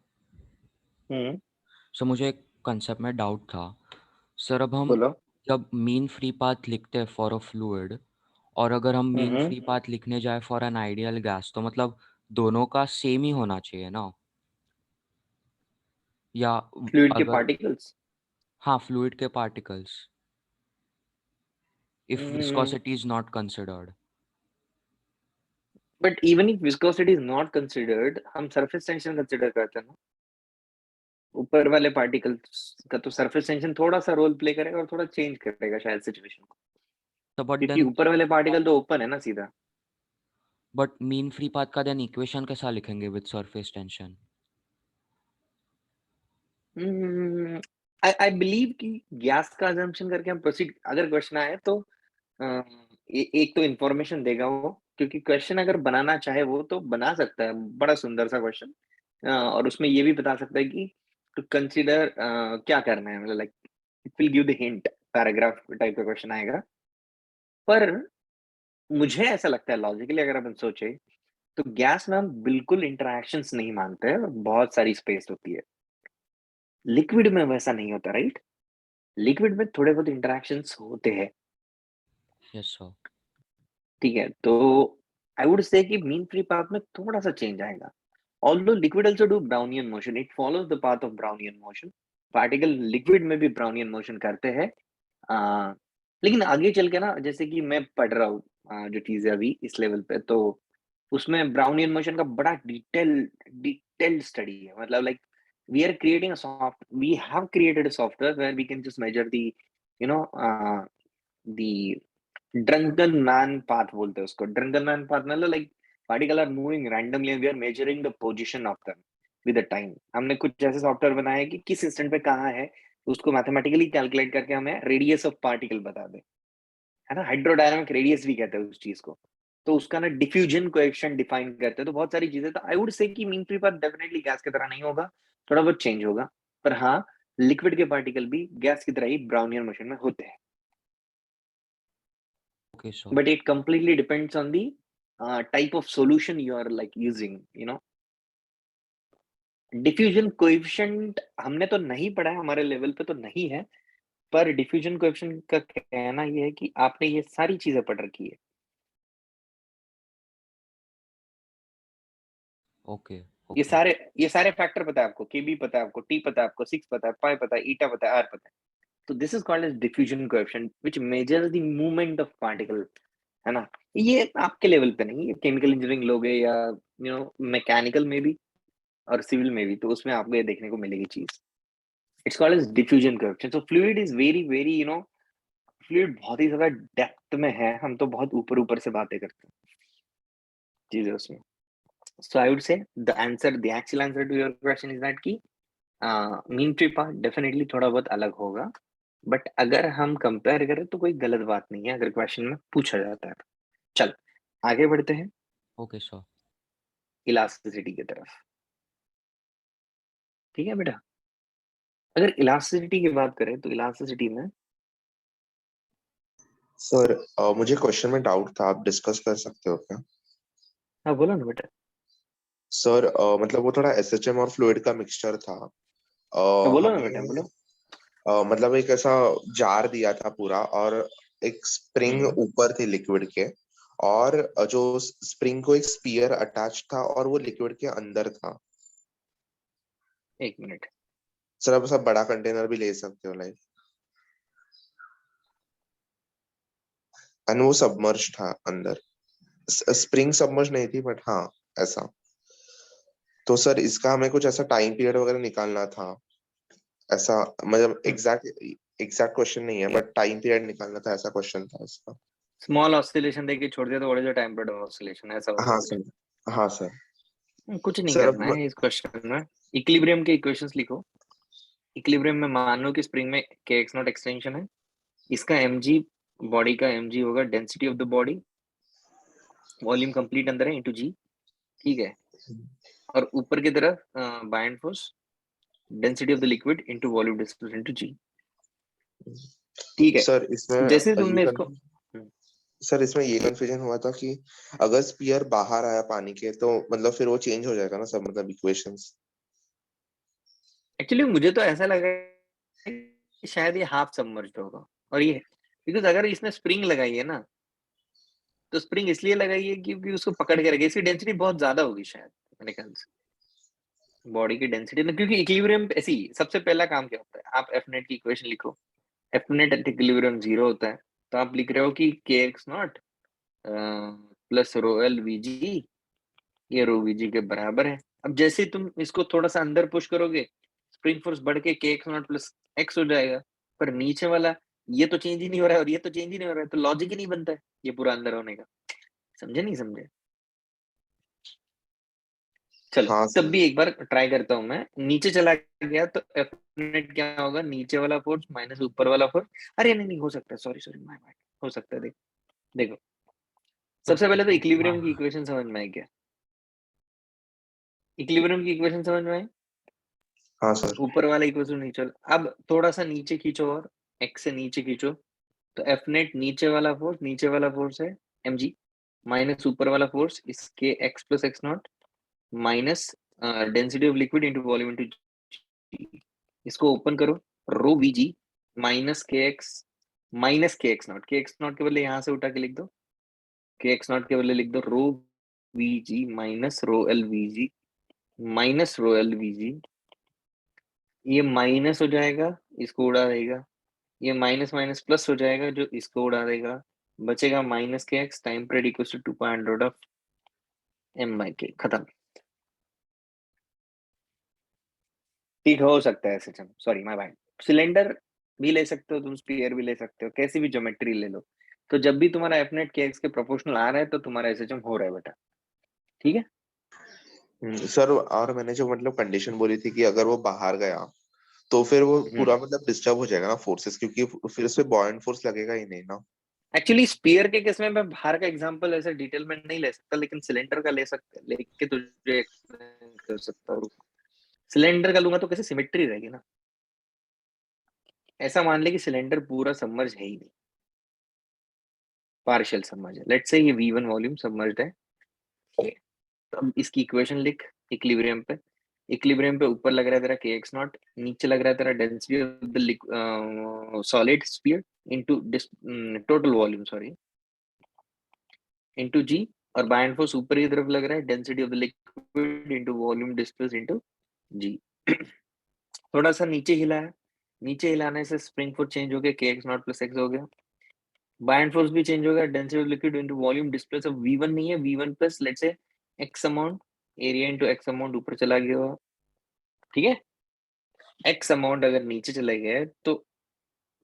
हम्म, सर मुझे एक कंसेप्ट में डाउट था सर। अब हम बोलो। जब मीन फ्री पाथ लिखते हैं फॉर अ फ्लूइड, और अगर हम मीन हम्म, फ्री पाथ लिखने जाए फॉर एन आइडियल गैस, तो मतलब दोनों का सेम ही होना चाहिए ना? या फ्लूइड के अगर पार्टिकल्स, हाँ, फ्लूइड के particles, if viscosity is not considered. But even if viscosity is not considered, हम सरफेस टेंशन कंसिडर करते हैं ना। ऊपर वाले पार्टिकल्स का तो सरफेस टेंशन थोड़ा सा रोल प्ले करेगा और थोड़ा चेंज करेगा शायद सिचुएशन को, तो बट क्योंकि देन ऊपर वाले पार्टिकल तो ओपन है ना सीधा। बट मीन फ्री पाथ का देन इक्वेशन कैसा लिखेंगे with surface tension? I believe कि गैस का अजम्पशन करके हम प्रोसीड, अगर क्वेश्चन आए तो एक तो इंफॉर्मेशन देगा वो, क्योंकि क्वेश्चन अगर बनाना चाहे वो तो बना सकता है, बड़ा सुंदर सा क्वेश्चन, और उसमें ये भी बता सकता है कि टू कंसीडर क्या करना है, मतलब like it will give the hint, paragraph type का क्वेश्चन आएगा। पर मुझे ऐसा लगता है लॉजिकली अगर अपन सोचे तो गैस में हम बिल्कुल इंटरेक्शंस नहीं मानते हैं और बहुत सारी स्पेस होती है। लिक्विड में वैसा नहीं होता, राइट? लिक्विड में थोड़े बहुत इंटरेक्शंस होते हैं, यस सर। ठीक है, तो आई वुड से कि मीन फ्री पाथ में थोड़ा सा चेंज आएगा। Although liquid also do Brownian motion, it follows the path of Brownian motion. Particle liquid में भी ब्राउनियन मोशन करते हैं। लेकिन आगे चल के ना, जैसे कि मैं पढ़ रहा हूँ जो चीजें अभी इस लेवल पे, तो उसमें ब्राउनियन मोशन का बड़ा डिटेल्ड स्टडी है। मतलब like we are creating a soft we have created a software where we can just measure the you know the drunken man path बोलते हैं उसको। ड्रंकन मैन पाथ मतलब like particle are moving randomly and we are measuring the position of them with the time. हमने कुछ ऐसे सॉफ्टवेयर बनाया है कि किस इंस्टेंट पे कहाँ है, उसको मैथमेटिकली कैलकुलेट करके हमें रेडियस ऑफ पार्टिकल बता दे, है ना। हाइड्रोडायनामिक रेडियस भी कहते हैं उस चीज को। तो उसका ना डिफ्यूजन कोएफिशिएंट डिफाइन करते हैं। तो बहुत सारी चीजें, तो आई वुड से कि mean free path definitely gas की तरह नहीं होगा, थोड़ा बहुत चेंज होगा। पर हाँ, लिक्विड के पार्टिकल भी गैस की तरह ही ब्राउनियन मोशन में होते हैं। Okay sir. But it completely depends on the type of solution you are like using. Diffusion coefficient हमने तो नहीं पढ़ा है, हमारे लेवल पे तो नहीं है। पर डिफ्यूजन कोएफिशिएंट का कहना ये है कि आपने ये सारी चीजें पढ़ रखी है। ओके ये सारे फैक्टर पता है आपको, केबी पता है आपको, टी पता है आपको, 6 पता है, पाई पता है, ईटा पता है, आर पता है। तो this is called as diffusion coefficient which measures the movement of particle, है ना। ये आपके लेवल पे नहीं है, केमिकल इंजीनियरिंग लोगे या मैकेनिकल में भी और सिविल में भी, तो उसमें आपको ये देखने को मिलेगी चीज। It's called as diffusion coefficient. So fluid is very very fluid बहुत ही ज्यादा डेप्थ में है, हम तो बहुत ऊपर ऊपर से बातें करते हैं चीजें उसमें। So I would say the actual answer to your question is that की मीन फ्री पाथ डेफिनेटली थोड़ा बहुत अलग होगा। बट अगर हम कंपेयर करें तो कोई गलत बात नहीं है अगर क्वेश्चन में पूछा जाता है। चल आगे बढ़ते हैं ओके सर। इलास्टिसिटी की तरफ। ठीक है बेटा, अगर इलास्टिसिटी की बात करें तो इलास्टिसिटी में सर मुझे क्वेश्चन में डाउट था, आप डिस्कस कर सकते हो क्या? हाँ बोलो ना बेटा। सर मतलब वो थोड़ा एसएचएम और फ्लूइड का मिक्सचर था। बोलो ना बेटा, हमें बोलो। मतलब एक ऐसा जार दिया था पूरा, और एक स्प्रिंग ऊपर थी लिक्विड के, और जो स्प्रिंग को एक स्पीयर अटैच था और वो लिक्विड के अंदर था। एक मिनट। सर आप सब बड़ा कंटेनर भी ले सकते हो लाइक, एंड वो सबमर्ज था अंदर। स्प्रिंग सबमर्ज नहीं थी, बट हाँ ऐसा। तो सर इसका हमें कुछ ऐसा टाइम पीरियड वगैरह निकालना था, ऐसा मतलब एग्जैक्ट क्वेश्चन नहीं है, बट टाइम पीरियड निकालना था, ऐसा क्वेश्चन था इसका। स्मॉल ऑसिलेशन देके छोड़ दिया तो what is the time period of oscillation, ऐसा होगा हाँ बेटा। सर, हाँ सर। कुछ नहीं सर करना अब है इस क्वेश्चन में। इक्विलिब्रियम के इक्वेशंस लिखो। इक्विलिब्रियम में मान लो कि स्प्रिंग में के एक्स नॉट एक्सटेंशन है, इसका mg बॉडी का mg होगा density of the body, volume complete अंदर है, इनटू जी। ठीक है, और ऊपर की तरफ buoyant force density of the liquid into volume distance into G. ठीक है, सर इसमें जैसे ये तुमने इसको सर इसमें ये कंफ्यूजन हुआ था कि अगर स्पीयर बाहर आया पानी के तो मतलब फिर वो चेंज हो जाएगा ना सर, मतलब इक्वेशंस। एक्चुअली मुझे तो ऐसा लगा कि शायद ये हाफ सबमर्ज्ड होगा, और ये बिकॉज अगर इसने स्प्रिंग लगाई है ना, तो स्प्रिंग इसलिए लगाई है क्योंकि उसको पकड़ के रखे, इसकी डेंसिटी बहुत ज्यादा होगी शायद मेरे ख्याल से, बॉडी की डेंसिटी ना। क्योंकि इक्विलिब्रियम ऐसी सबसे पहला काम क्या होता है, आप एफ नेट की इक्वेशन लिखो। एफ नेट एट इक्विलिब्रियम 0 होता है, तो आप लिख रहे हो कि के X not plus rho L V G, ये रो वी जी के बराबर है। अब जैसे ही तुम इसको थोड़ा सा अंदर पुश करोगे, स्प्रिंग फोर्स बढ़ के के एक्स नॉट प्लस एक्स हो जाएगा। पर नीचे वाला ये तो चेंज ही नहीं हो रहा है और ये तो चेंज ही नहीं हो रहा है, तो लॉजिक ही नहीं बनता है ये पूरा अंदर होने का। समझे नहीं समझे? चल हाँ तब सर। भी एक बार ट्राई करता हूं मैं। नीचे चला गया तो एफ नेट क्या होगा, नीचे वाला फोर्स माइनस ऊपर वाला फोर्स। अरे नहीं नहीं हो सकता है, सॉरी सॉरी माय बैड, हो सकता है। देखो देखो, सबसे पहले तो इक्विलिब्रियम की इक्वेशन समझ में आई क्या? इक्विलिब्रियम की इक्वेशन समझ में आई? हाँ सर। ऊपर वाला इक्वेशन नीचे वाला। अब थोड़ा सा नीचे खींचो और एक्स से नीचे खींचो, तो एफ नेट नीचे वाला फोर्स है mg, माइनस ऊपर वाला फोर्स इसके X plus X naught, minus density of liquid into volume into G. इसको ओपन करो, रो वी जी माइनस के एक्स माइनस के एक्स नॉट के बदले यहाँ से उठा के लिख दो, के एक्स नॉट के बदले लिख दो rho V G minus rho L V G minus rho L V G. ये माइनस हो जाएगा, इसको उड़ा देगा, ये माइनस माइनस प्लस हो जाएगा जो इसको उड़ा देगा, बचेगा माइनस के x time period equal to 2 of m by k. खत्म। ठीक हो सकता है system, sorry my bad. Cylinder भी ले सकते हो तुम, स्पीयर भी ले सकते हो, कैसी भी ज्योमेट्री ले लो। तो जब भी तुम्हारा एफ नेट के एक्स के प्रोपोर्शनल आ रहा है तो तुम्हारा एसएचएम हो रहा है बेटा, ठीक है। सर और मैंने जो मतलब कंडीशन बोली थी कि अगर वो बाहर गया तो फिर वो पूरा मतलब डिस्टर्ब हो जाएगा ना फोर्सेस, क्योंकि फिर उसपे बॉयंट फोर्स लगेगा ही नहीं ना। एक्चुअली स्पीयर के केस में मैं बाहर का एग्जांपल ऐसे डिटेल में नहीं ले सकता, लेकिन सिलेंडर का ले सकते, लेके तुझे explain कर सकता हूँ। सिलेंडर का लूंगा तो कैसे सिमेट्री रहेगी ना। ऐसा मान ले कि सिलेंडर पूरा सबमर्ज है ही नहीं, पार्शियल सबमर्ज है। लेट्स से ये V1 वॉल्यूम सबमर्ज्ड है, तो अब इसकी इक्वेशन लिख इक्विलिब्रियम पे। इक्विलिब्रियम पे ऊपर लग रहा है तेरा के एक्स नॉट, नीचे लग रहा है तेरा density of the solid sphere into total volume sorry into G, और बाय एंड फोर्स ऊपर की तरफ लग रहा है density of the liquid into volume displace into G. थोड़ा सा नीचे हिला है, नीचे हिलाने से स्प्रिंग फोर्स चेंज हो गया, के एक्स नॉट प्लस एक्स हो गया। बाय एंड फोर्स भी चेंज हो गया, density of liquid into volume displace of V1 नहीं है, V1 plus let's say x amount, area into x amount ऊपर चला गया, ठीक है। एक्स अमाउंट अगर नीचे चले गए तो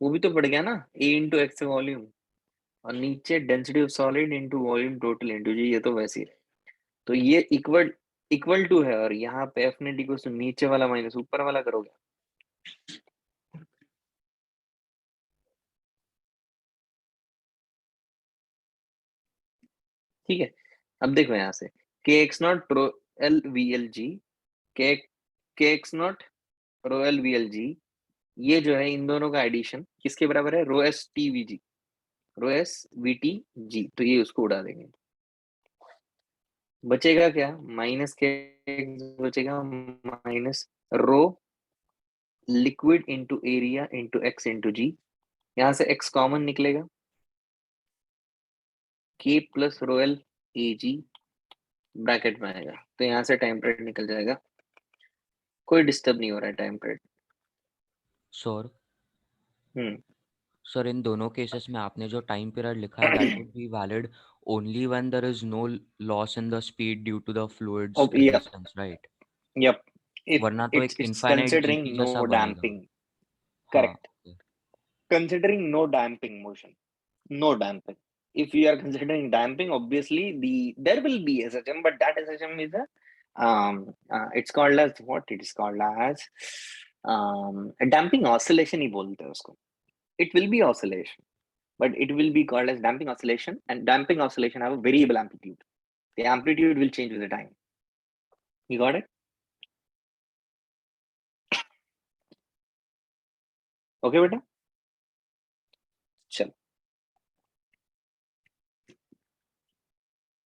वो भी तो बढ़ गया ना, ए इंटू एक्स वॉल्यूम, और नीचे density of solid into volume total into G, ये तो वैसे ही है। तो ये इक्वल इक्वल टू है, और यहाँ पे एफ नेट इक्वल टू नीचे वाला माइनस ऊपर वाला करोगे। ठीक है। अब देखो यहाँ से K X naught rho L V L G, K X naught rho L V L G, ये जो है इन दोनों का एडिशन किसके बराबर है, रो एस टी वी जी, rho S V T G. तो ये उसको उड़ा देंगे, बचेगा क्या, माइनस के बचेगा minus rho liquid into area into X into G. यहाँ से एक्स कॉमन निकलेगा, K plus rho L A G bracket में आएगा, तो यहाँ से टाइम पीरियड निकल जाएगा, कोई डिस्टर्ब नहीं हो रहा है time period. Sir hmm sir इन दोनों केसेस में आपने जो टाइम पीरियड लिखा है that would be valid only when there is no loss in the speed due to the fluids yup resistance, right? Yup, if वरना तो एक it's infinite considering GP no जैसा बनेगा। damping, हाँ, correct, considering no damping motion, no damping. If you are considering damping, obviously there will be SHM, but that SHM is it's called as what it is called as a damping oscillation ही बोलते हैं उसको। It will be oscillation, but it will be called as damping oscillation, and damping oscillation have a variable amplitude. The amplitude will change with the time. You got it? Okay बेटा, चलो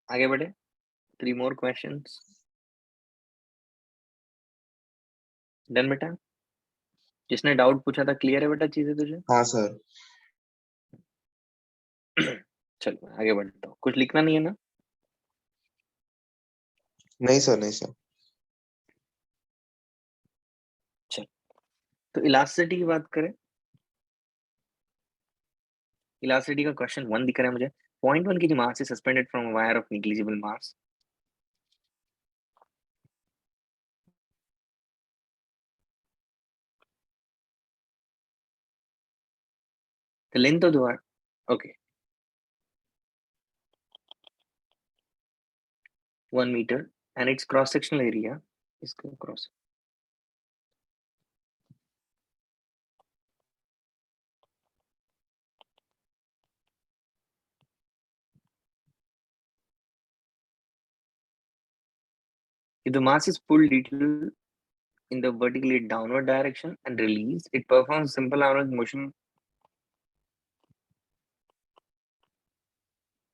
आगे बढ़े। 3 more questions. डन बेटा? जिसने डाउट पूछा था क्लियर है बेटा चीजें तुझे? हाँ सर। चलो आगे बढ़ता हूँ, कुछ लिखना नहीं है ना? नहीं सर, नहीं सर। चलो, तो इलास्टिसिटी की बात करें। इलास्टिसिटी का क्वेश्चन 1 दिख रहा है मुझे। 0.1 kg mass is suspended from a wire of negligible mass. The length of the wire, okay, 1 meter, and its cross sectional area is cross. If the mass is pulled little in the vertically downward direction and released, it performs simple harmonic motion.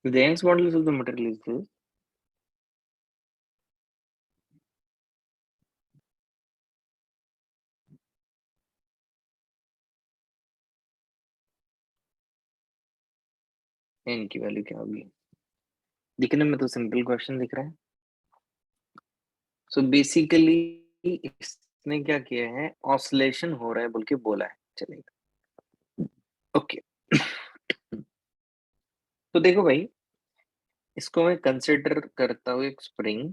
If the Young's modulus of the material is this, n की वैल्यू क्या होगी? दिखने में तो सिंपल क्वेश्चन दिख रहा है। सो बेसिकली इसने क्या किया है, ऑसिलेशन हो रहा है बोल के बोला है। चलेगा, ओके। तो देखो भाई, इसको मैं कंसिडर करता हूँ एक स्प्रिंग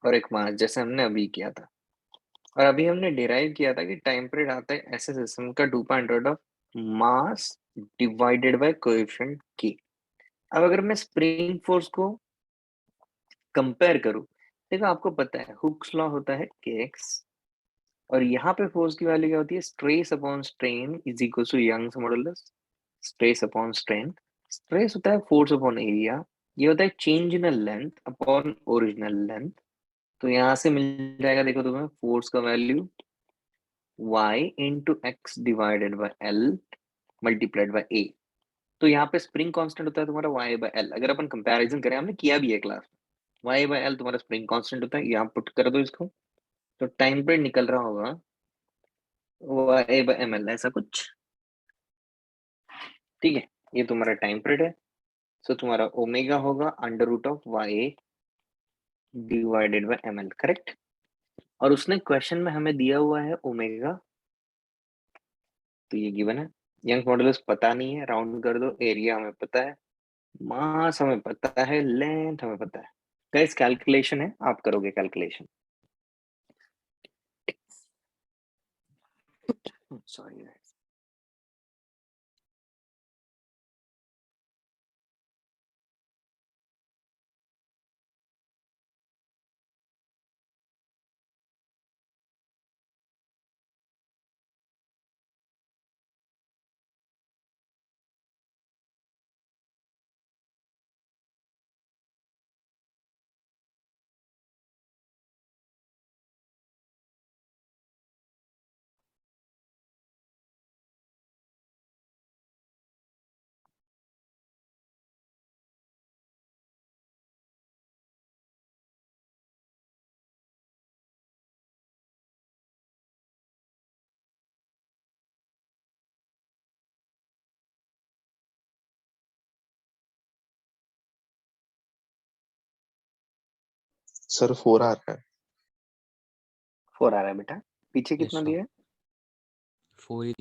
और एक मास, जैसे हमने अभी किया था। और अभी हमने डिराइव किया था कि टाइम पीरियड आता है ऐसे सिस्टम का 2.8 of mass divided by coefficient के। अब अगर मैं स्प्रिंग फोर्स को कंपेयर करूं, देखो आपको पता है हुक्स लॉ होता है kx, और यहाँ पे फोर्स की वैल्यू क्या होती है, stress upon strain is equal to Young's modulus stress upon strain. Stress होता है फोर्स अपॉन एरिया, ये होता है change in length upon original length. तो यहाँ से मिल जाएगा, देखो तुम्हें फोर्स का value y into X divided by L multiplied by A. तो यहाँ पे स्प्रिंग कांस्टेंट होता है तुम्हारा y बाय एल। अगर अपन कंपैरिजन करें, हमने किया भी है क्लास में, y बाय एल तुम्हारा स्प्रिंग कांस्टेंट होता है। यहाँ पुट कर दो इसको, तो टाइम पीरियड निकल रहा होगा y बाय एम एल, ऐसा कुछ। ठीक है, ये तुम्हारा टाइम पीरियड है। सो तुम्हारा ओमेगा होगा under root of y divided by m l, correct. और उसने क्वेश्चन में हमें दिया हुआ है ओमेगा, तो ये गिवन है। यंग मॉडुलस पता नहीं है, राउंड कर दो। एरिया हमें पता है, मास हमें पता है, लेंथ हमें पता है। गाइस कैलकुलेशन है, आप करोगे कैलकुलेशन। Sorry guys. सर 4 आ रहा है। 4 आ रहा है बेटा, पीछे यस कितना सर, दिया है? 4 ही।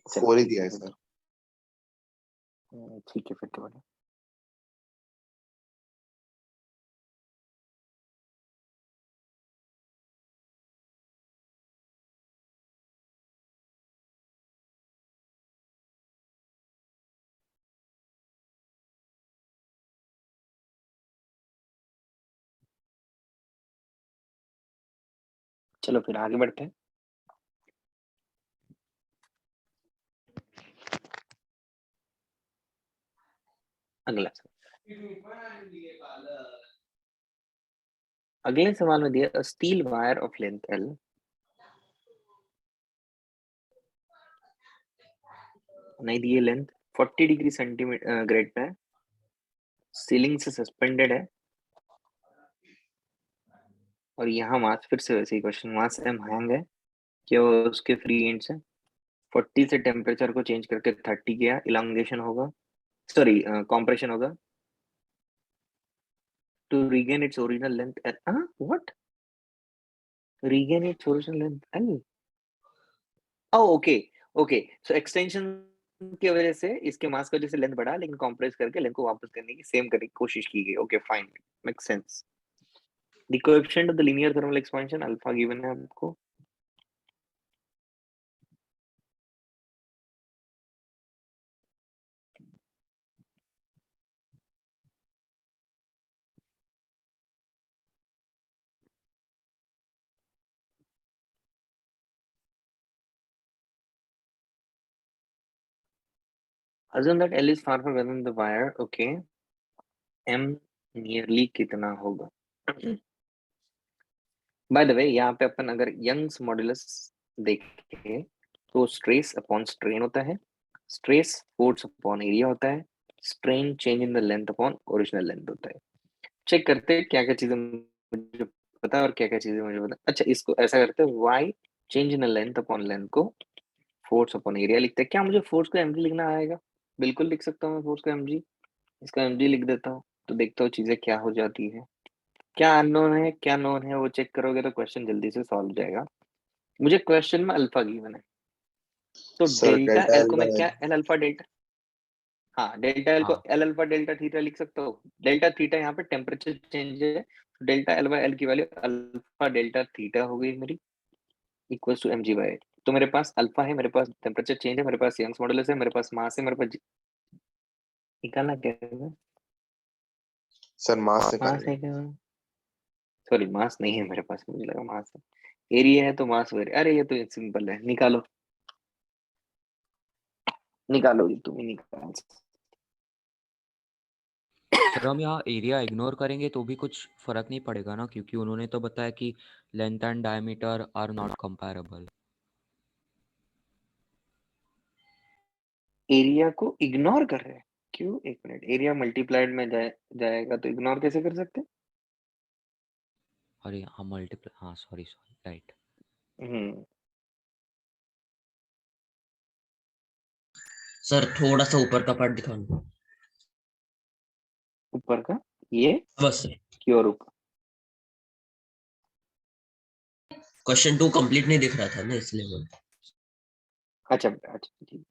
चलो 4 ही ठीक दिया है है फिर सर। ठीक है फिर तो बेटा। चलो फिर आगे बढ़ते हैं। अगला अगले सवाल में दिया steel wire of length L, नहीं दिए length 40 degree centimetre grade pay है, सीलिंग से सस्पेंडेड है, और यहाँ मास फिर से वैसे ही क्वेश्चन, मास एम हैंग है कि वो उसके फ्री एंड से 40 से टेम्परेचर को चेंज करके 30 किया, इलांगेशन होगा, सॉरी कॉम्प्रेशन होगा to regain its original length L. What? Regain its original length L. Oh, okay, okay. So extension की वजह से इसके मास का जैसे लेंथ बढ़ा, लेकिन कॉम्प्रेस करके लेंथ को वापस करने की सेम करने की कोशिश की गई। Okay fine, make sense. The coefficient of the linear thermal expansion alpha given है आपको। assume that L is far within the wire. Okay, M nearly कितना होगा? बाय द वे, यहाँ पे अपन अगर यंग्स मॉडुलस देखें तो स्ट्रेस अपॉन स्ट्रेन होता है, स्ट्रेस फोर्स अपॉन एरिया होता है, strain change in the length upon original length होता है। चेक करते हैं क्या क्या चीजें मुझे पता है और क्या क्या चीजें मुझे पता है। अच्छा, इसको ऐसा करते हैं, y change in length upon length को फोर्स अपॉन एरिया लिखते हैं। क्या मुझे फोर्स को एमडी लिखना आएगा? बिल्कुल लिख सकता हूँ मैं फोर्स का mg, इसका mg लिख देता हूँ, तो देखता हूँ चीजें क्या हो जाती है। क्या अननोन है क्या नोन है वो चेक करोगे तो क्वेश्चन जल्दी से सॉल्व हो जाएगा। मुझे क्वेश्चन में अल्फा गिवन है, तो sir delta delta L L को मैं बाय क्या एल अल्फा डेल्टा, हाँ डेल्टा एल को हाँ एल अल्फा डेल्टा थीटा लिख सकता हूँ। डेल्टा थीटा यहाँ पे टेम्परेचर चेंज है, तो डेल्टा एल बाय एल की वैल्यू अल्फा डेल्टा थीटा हो गई मेरी, equal to m g by. तो मेरे पास अल्फा है, मेरे पास टेम्परेचर चेंज है, मेरे पास यंग्स मॉडुलस है, मेरे पास मास है, मेरे पास निकालना क्या है, सर मास मास निकालना है क्या, सॉरी मास नहीं है मेरे पास, मुझे लगा मास है। एरिया है तो मास वेरिया, अरे ये तो सिंपल है, निकालो निकालोगी तुम ही निकाल। सर हम यहाँ एरिया इग्नोर करेंगे तो भी कुछ फर्क नहीं पड़ेगा ना, क्योंकि उन्होंने तो बताया कि length and diameter are not comparable. Area को इग्नोर कर रहे हैं क्यों, एक मिनट, एरिया मल्टीप्लाइड में जाएगा तो इग्नोर कैसे कर सकते अरे हाँ मल्टीप्लाई, हाँ सॉरी सॉरी राइट। हम्म सर थोड़ा सा ऊपर का पार्ट दिखाना। ऊपर का ये बस सर, की और ऊपर, क्वेश्चन 2 कंप्लीट नहीं दिख रहा था ना, इसलिए बोल। अच्छा अच्छा ठीक।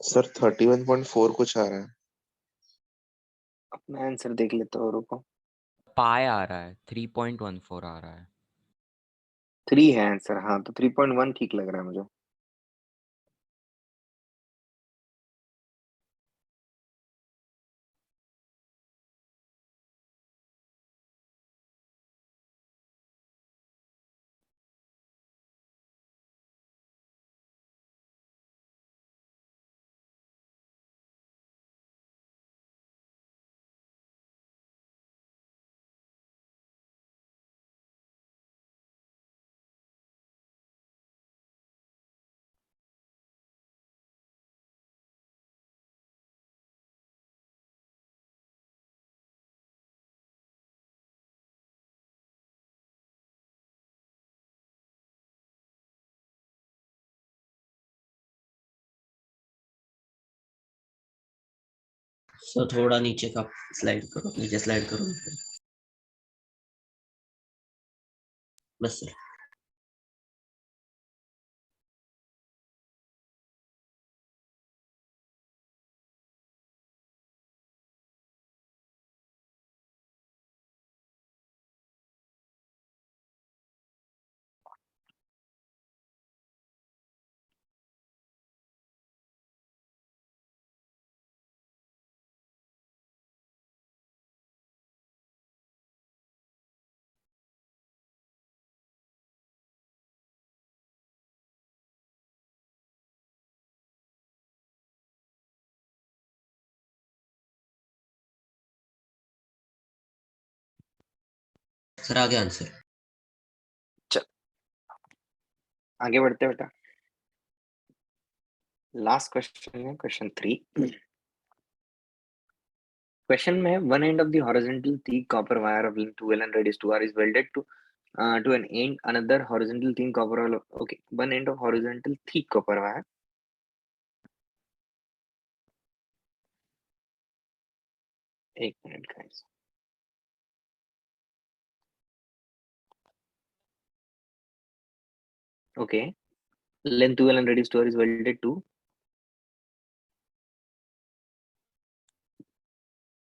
सर 31.4 कुछ आ रहा है। अपना आंसर देख लेता हूँ, रुको। पाई आ रहा है 3.14 आ रहा है। 3 है आंसर, हाँ तो 3.1 ठीक लग रहा है मुझे। सर थोड़ा नीचे का स्लाइड करो, नीचे स्लाइड करो। बस सर। सर आगे आंसर। चल आगे बढ़ते हैं बेटा। लास्ट क्वेश्चन है, क्वेश्चन 3। क्वेश्चन में one end of the horizontal thick copper wire of length 2L and radius 2R is welded to an end another horizontal thin copper wire, okay, one end of horizontal thick copper wire, एक minute guys, okay, length 2L and radius 2R is welded to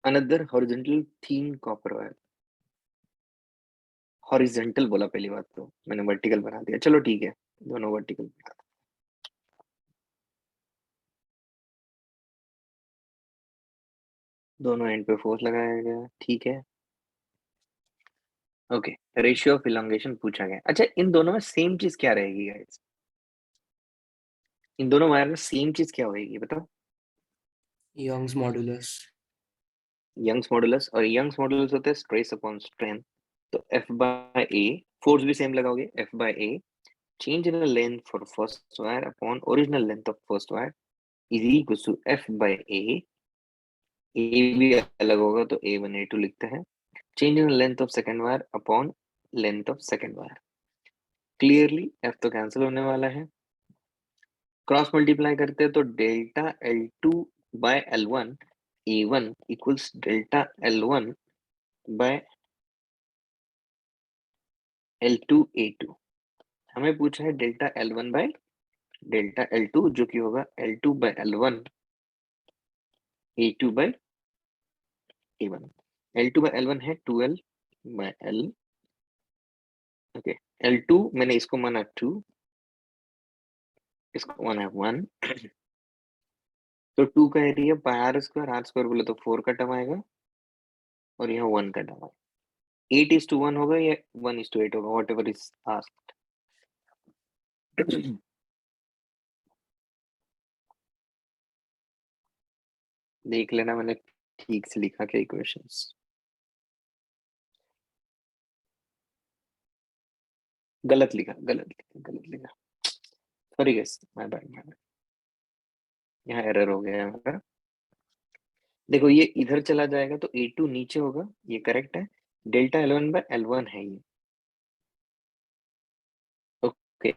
another horizontal thin copper wire, horizontal बोला पहली बात, तो मैंने वर्टिकल बना दिया, चलो ठीक है, दोनों वर्टिकल बना दिया। दोनों एंड पे फोर्स लगाया गया, ठीक है। ओके, रेशियो ऑफ इलोंगेशन पूछा गया। अच्छा, इन दोनों में सेम चीज क्या रहेगी गाइस? इन दोनों वायर में सेम चीज क्या होगी बताओ? Young's modulus. यंग्स मॉडुलस, और यंग्स मॉडुलस होता है स्ट्रेस अपॉन स्ट्रेंथ। तो एफ बाय ए, फोर्स भी सेम लगाओगे, F by A change in length for first wire upon original length of first wire is equal to F by A. A भी अलग होगा तो A1 A2 लिखते हैं। Change in length of second wire upon length of second wire. Clearly F तो कैंसिल होने वाला है, क्रॉस मल्टीप्लाई करते हैं तो delta L2 by L1 A1 equals delta L1 by L2 A2। हमें पूछा है delta L1 by delta L2, जो कि होगा L2 by L1 A2 bye A1। L2 by L1 है 2L bye L। Okay, L2 मैंने इसको माना 2, इसको माना 1, तो 2 का एरिया पाई आर स्क्वायर बोले तो 4 का टर्म आएगा और यहाँ 1 का टर्म आएगा। 8:1 होगा या 1:8 होगा, वॉट एवर इज आस्क्ड। देख लेना मैंने ठीक से लिखा क्या इक्वेशंस। गलत लिखा, गलत लिखा, गलत लिखा, sorry guys, my bad, my bad, यहाँ एरर हो गया है हमारा। देखो ये इधर चला जाएगा तो A2 नीचे होगा, ये करेक्ट है। डेल्टा L1 बाय L1 है ये, ओके,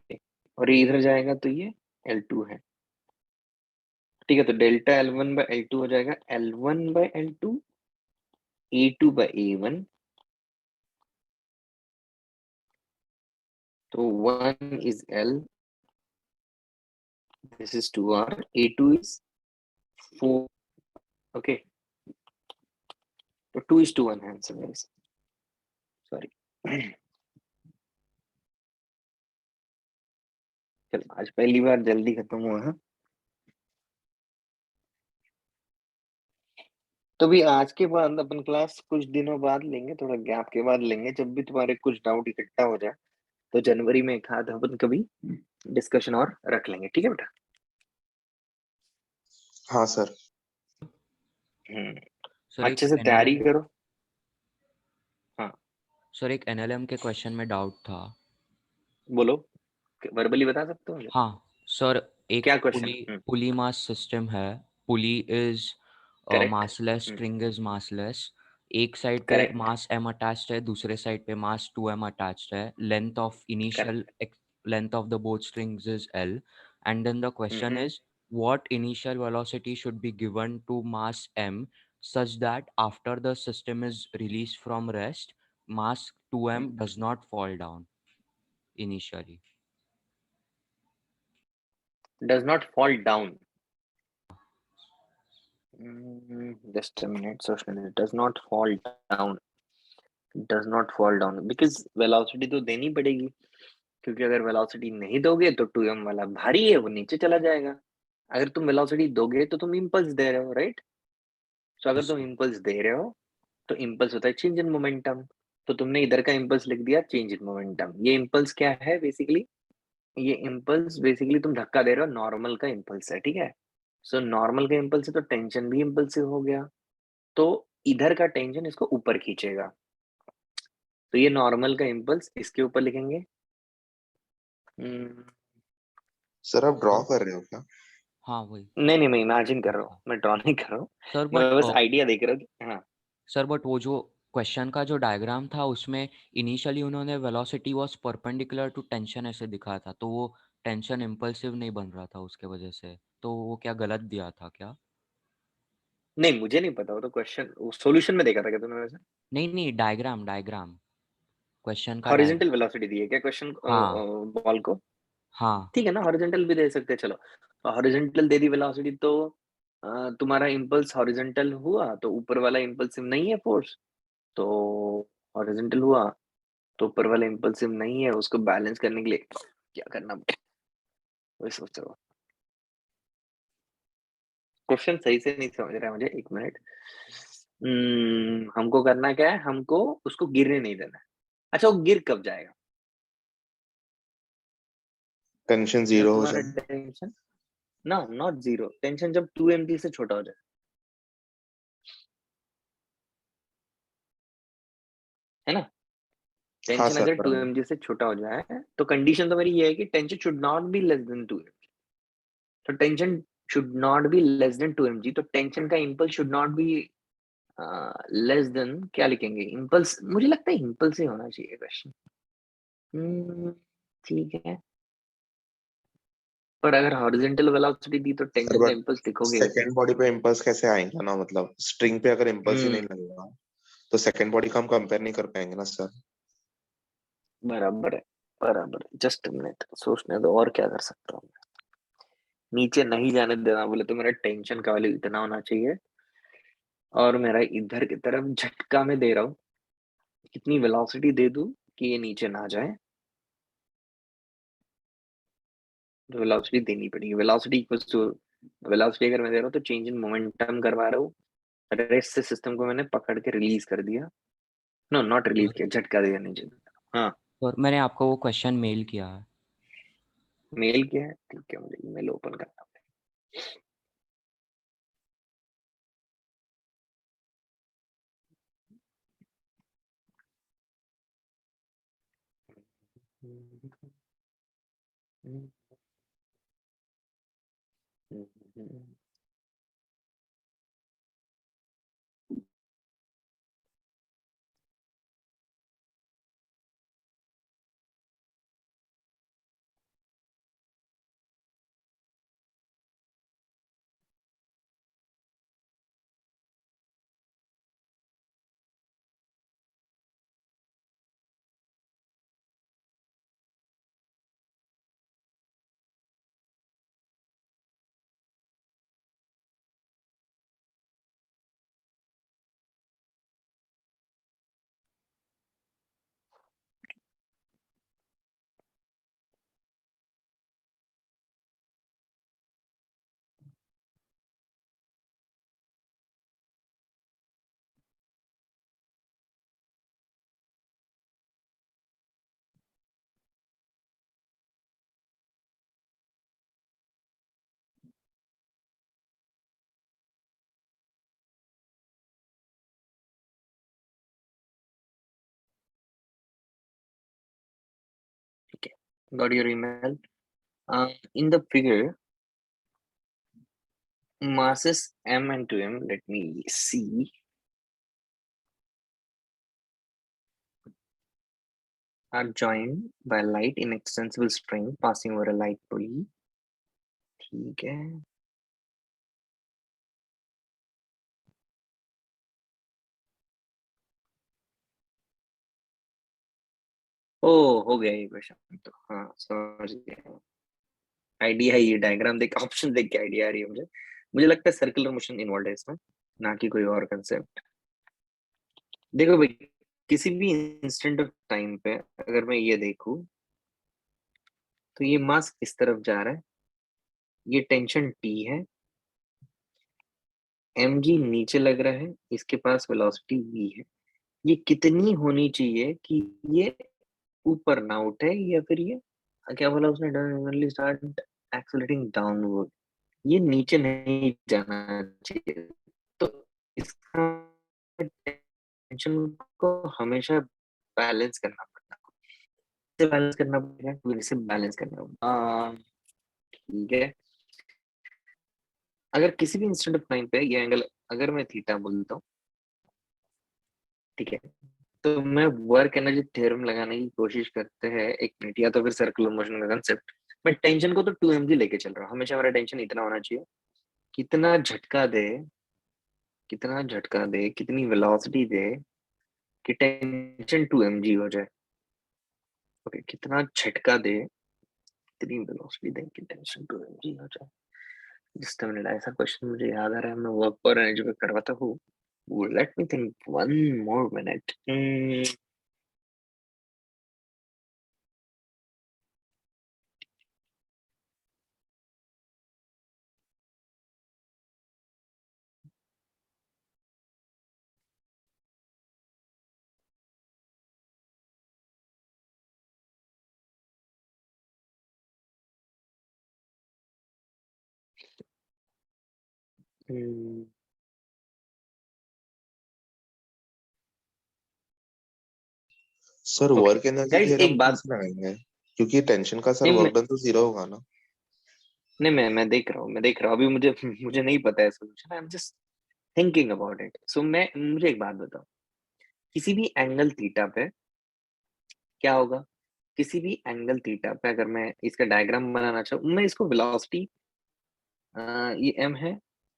और ये इधर जाएगा तो ये L2 है, ठीक है। तो डेल्टा L1 बाय L2 हो जाएगा L1 by L2 A2 bye A1। तो 1 is L, this is 2R, A2 is 4, okay, तो 2:1 है आंसर गाइस, सॉरी। चलो आज पहली बार जल्दी खत्म हुआ है। तो भी आज के बाद अपन क्लास कुछ दिनों बाद लेंगे, थोड़ा गैप के बाद लेंगे, जब भी तुम्हारे कुछ डाउट इकट्ठा हो जाए तो जनवरी में एक आध अपन कभी डिस्कशन और रख लेंगे, ठीक है बेटा? हाँ सर। सर एक अच्छे से तैयारी NLM करो। हाँ सर एक NLM के क्वेश्चन में डाउट था। बोलो, वर्बली बता सकते हो मुझे? हाँ सर, एक क्या क्वेश्चन? पुली मास सिस्टम है। Pulley is correct, massless, string is massless. एक साइड पे करेक्ट, मास m अटैच्ड है, दूसरे साइड पे मास 2m अटैच्ड है। Length of initial length of the both strings is L, and then the question is what initial velocity should be given to mass m such that after the system is released from rest, mass 2m does not fall down initially. Does not fall down. Just a minute, सोचने दे। Does not fall down, does not fall down because velocity तो देनी पड़ेगी, क्योंकि अगर वेलोसिटी नहीं दोगे तो 2m वाला भारी है, वो नीचे चला जाएगा। अगर तुम वेलोसिटी दोगे तो तुम इंपल्स दे रहे हो, राइट? तो अगर Yes, तुम sir. इंपल्स दे रहे हो तो इंपल्स होता है चेंज इन मोमेंटम। तो तुमने इधर का इंपल्स लिख दिया चेंज इन मोमेंटम। ये इंपल्स क्या है बेसिकली? ये इंपल्स बेसिकली तुम धक्का दे रहे हो, नॉर्मल का इंपल्स है, ठीक है। सो नॉर्मल का इंपल्स है तो टेंशन भी इंपल्सिव हो गया, तो इधर का टेंशन इसको ऊपर खींचेगा। तो ये नॉर्मल का इंपल्स इसके ऊपर लिखेंगे। सर आप ड्रॉ Sir, कर रहे हो क्या? हाँ वही नहीं नहीं, मैं इमेजिन कर रहा हूँ, अच्छा मैं ड्रॉ नहीं कर रहा हूँ, सर। मैं बट बस आइडिया देख रहा हूँ कि हाँ। सर बट वो जो क्वेश्चन का जो डायग्राम था उसमें इनिशियली उन्होंने velocity was perpendicular to tension ऐसे दिखाया था, तो वो टेंशन इम्पल्सिव नहीं बन रहा था उसके वजह से, तो वो क्या गलत दिया था क्या? नहीं मुझे नहीं पता, वो तो क्वेश्चन सॉल्यूशन में देखा था क्या तुमने वैसे? नहीं नहीं, डायग्राम डायग्राम क्वेश्चन का हॉरिजेंटल डायग्राम। वेलोसिटी दी है क्या क्वेश्चन हाँ बॉल को? हाँ ठीक है ना, हॉरिजेंटल भी दे सकते हैं, चलो। हॉरिजेंटल दे दी वेलोसिटी तो तुम्हारा इंपल्स हॉरिजेंटल हुआ तो ऊपर वाला इंपल्सिव नहीं है फोर्स, तो हॉरिजेंटल हुआ, तो ऊपर वाला इम्पल्सिव नहीं है, उसको बैलेंस करने के लिए क्या करना पड़ेगा, वही सोच रहा हूँ। क्वेश्चन सही से नहीं समझ रहा है मुझे, एक मिनट। हमको करना क्या है, हमको उसको गिरने नहीं देना है। अच्छा, वो गिर कब जाएगा टेंशन जब 0 हो तुम्हारा जाए। Tension, no not zero, tension जब 2 mg से छोटा हो जाए, है ना। हाँ टेंशन सर अगर बराबर। 2 mg से छोटा हो जाए तो कंडीशन तो मेरी ये है कि tension should not be less than 2 mg। तो tension should not be less than 2 mg, तो टेंशन का impulse should not be less than, क्या लिखेंगे, इम्पल्स, मुझे लगता है इम्पल्स ही होना चाहिए क्वेश्चन। ठीक है, पर अगर हॉरिजॉन्टल वेलोसिटी दी तो सर टेंशन का बट इम्पल्स लिखोगे कैसे? सेकंड बॉडी पे इम्पल्स कैसे आएंगे ना, मतलब स्ट्रिंग पे अगर इम्पल्स ही नहीं हम्म लगेगा तो सेकंड बॉडी का हम कंपेयर नहीं कर पाएंगे ना सर। बराबर है, बराबर है। जस्ट मिनट सोचने दो, और क्या कर सकता हूँ। नीचे नहीं जाने देना बोले तो मेरा टेंशन का वैल्यू इतना होना चाहिए, और मेरा इधर की तरफ झटका में दे रहा हूँ, कितनी वेलोसिटी दे दूं कि ये नीचे ना जाए, तो वेलोसिटी देनी पड़ेगी। वेलोसिटी इक्वल्स टू, वेलोसिटी अगर मैं दे रहा हूँ तो चेंज इन मोमेंटम करवा रहा हूँ, रेस्ट से सिस्टम को मैंने पकड़ के रिलीज कर दिया, नो नॉट रिलीज किया, झटका दिया नीचे। हाँ, और मैंने आपको वो क्वेश्चन मेल किया है। मेल किया है, ठीक है, मुझे ईमेल ओपन करना पड़ेगा। Okay, got your email. In the figure, masses m and 2m, let me see, are joined by light in extensible string passing over a light pulley. ठीक है, ओ हो गया ये क्वेश्चन तो, हाँ समझ गया। आइडिया है, ये डायग्राम देख, ऑप्शन देख के आइडिया आ रही है मुझे। मुझे लगता है सर्कुलर मोशन इन्वॉल्व है इसमें, ना कि कोई और कंसेप्ट। देखो भाई, किसी भी इंस्टेंट ऑफ टाइम पे अगर मैं ये देखूं तो ये मास इस तरफ जा रहा है, ये टेंशन टी है, mg नीचे लग रहा है, इसके पास वेलोसिटी v है। ये कितनी होनी चाहिए कि ये ऊपर ना उठे, या फिर ये क्या बोला उसने, स्टार्ट एक्सेलरेटिंग डाउनवर्ड, ये नीचे नहीं जाना चाहिए। तो इसका टेंशन को हमेशा बैलेंस करना पड़ता है, इसे बैलेंस करना पड़ेगा, फिर इसे बैलेंस करना पड़ेगा। ठीक है, अगर किसी भी इंस्टेंट ऑफ टाइम पे ये एंगल अगर मैं थीटा बोलता हूँ, ठीक है, तो मैं वर्क एनर्जी थ्योरम लगाने की कोशिश करते हैं, एक मिनट, या तो फिर सर्कुलर मोशन का कंसेप्ट। मैं टेंशन को तो 2 mg लेके चल रहा हूँ, हमेशा मेरा टेंशन इतना होना चाहिए, कितना झटका दे, कितना झटका दे, कितनी वेलोसिटी दे कि टेंशन 2 mg हो जाए। ओके, कितना झटका दे, कितनी वेलोसिटी दे कि टेंशन 2 mg हो जाए। जस्ट मिनट, ऐसा क्वेश्चन मुझे याद आ रहा है, मैं वर्क पर एनर्जी पे करवाता हूँ। Let me think one more minute. Hmm, sir okay work energy guys theorem एक बात, कैसे लगाएंगे? क्योंकि टेंशन का सर नहीं वर्क डन तो जीरो होगा ना। नहीं मैं देख रहा हूँ अभी, मुझे मुझे नहीं पता है solution, I am just thinking about it. So मैं मुझे एक बात बताओ, किसी भी एंगल थीटा पे क्या होगा? किसी भी एंगल थीटा पे अगर मैं इसका डायग्राम बनाना चाहूँ, मैं इसको वेलोसिटी, ये m है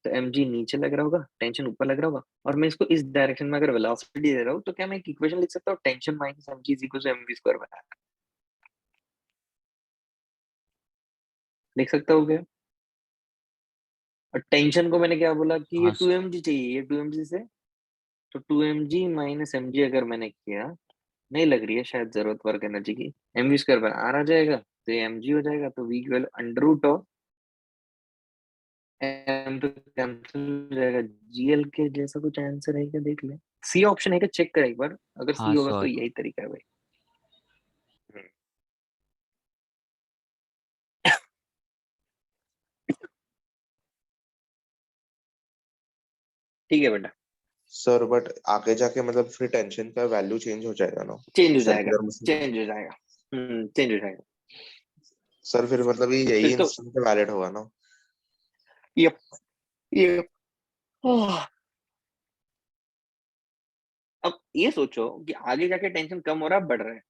तो mg नीचे लग रहा होगा, टेंशन ऊपर लग रहा होगा, और मैं इसको इस डायरेक्शन में अगर वेलोसिटी दे रहा हूँ, तो क्या मैं एक इक्वेशन लिख सकता हूँ, tension minus mg is equal to mv square बना, लिख सकता हूँ क्या? और टेंशन को मैंने क्या बोला कि ये हाँ 2mg चाहिए, ये 2mg से, तो 2mg माइनस mg अगर मैंने किया, नहीं लग रही है शायद जरूरत वर्क एनर्जी की, mv स्क्वायर बाय r आ जाएगा, तो ये mg हो जाएगा, तो v equal under root of m तो कैंसिल हो जाएगा, gl के जैसा कुछ आंसर है क्या देख ले, सी ऑप्शन है क्या चेक कर एक बार, अगर सी हाँ होगा तो सर। यही तरीका है भाई। हम्म, ठीक है बेटा, सर बट आगे जाके मतलब फिर टेंशन का वैल्यू चेंज हो जाएगा ना चेंज हो जाएगा, सर्कुलर मोशन। चेंज हो जाएगा, चेंज हो जाएगा, सर फिर मतलब ये तो यही इसका, इंस्टेंट पे वैलिड होगा ना। ये ये अब ये सोचो कि आगे जाके टेंशन कम हो रहा है बढ़ रहा है,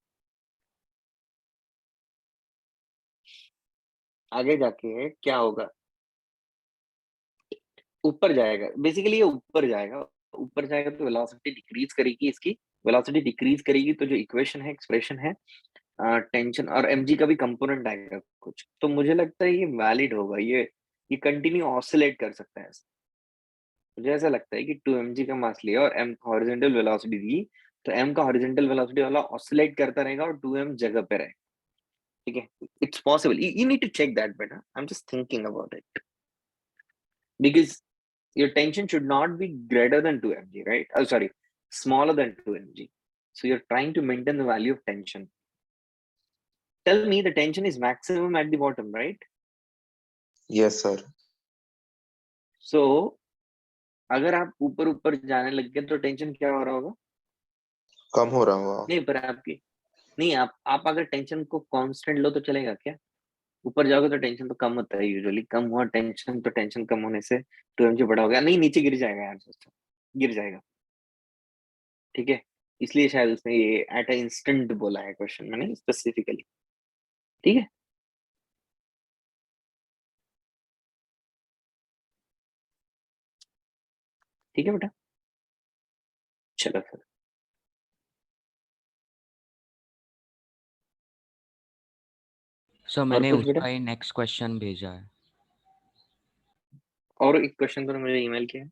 आगे जाके क्या होगा, ऊपर जाएगा, बेसिकली ये ऊपर जाएगा, ऊपर जाएगा तो वेलोसिटी डिक्रीज करेगी, इसकी वेलोसिटी डिक्रीज करेगी, तो जो इक्वेशन है, एक्सप्रेशन है, टेंशन और mg का भी कंपोनेंट आएगा कुछ, तो मुझे लगता है ये वैलिड होगा, ये कंटिन्यू ऑसिलेट कर सकता है। मुझे ऐसा लगता है कि 2mg का मास लिया और m हॉरिजॉन्टल वेलोसिटी दी, तो m का हॉरिजॉन्टल वेलोसिटी वाला ऑसिलेट करता रहेगा और 2m जगह पे रहेगा, ठीक है, it's possible, you need to check that बेटा, I'm just thinking about it because your tension should not be greater than 2mg, right? Oh, sorry, smaller than 2mg. So you're trying to maintain the value of tension. Tell me the tension is maximum at the bottom, right? Yes sir. So अगर आप ऊपर ऊपर जाने लग गए तो टेंशन क्या हो रहा होगा? कम हो रहा होगा। नहीं पर आपकी, नहीं आप अगर टेंशन को कांस्टेंट लो तो चलेगा क्या? ऊपर जाओगे तो टेंशन तो कम होता है यूजुअली, कम हुआ टेंशन तो टेंशन कम होने से 2mg बड़ा हो गया, नहीं नीचे गिर जाएगा यार सिस्टम, गिर जाएगा, ठीक है, इसलिए शायद उसने ये एट अ इंस्टेंट बोला है क्वेश्चन में, नहीं स्पेसिफिकली, ठीक है, ठीक है बेटा, चलो फिर सर और मैंने कुछ बेटा, उसका ही नेक्स्ट क्वेश्चन भेजा है। और एक क्वेश्चन तो मुझे ईमेल किया है,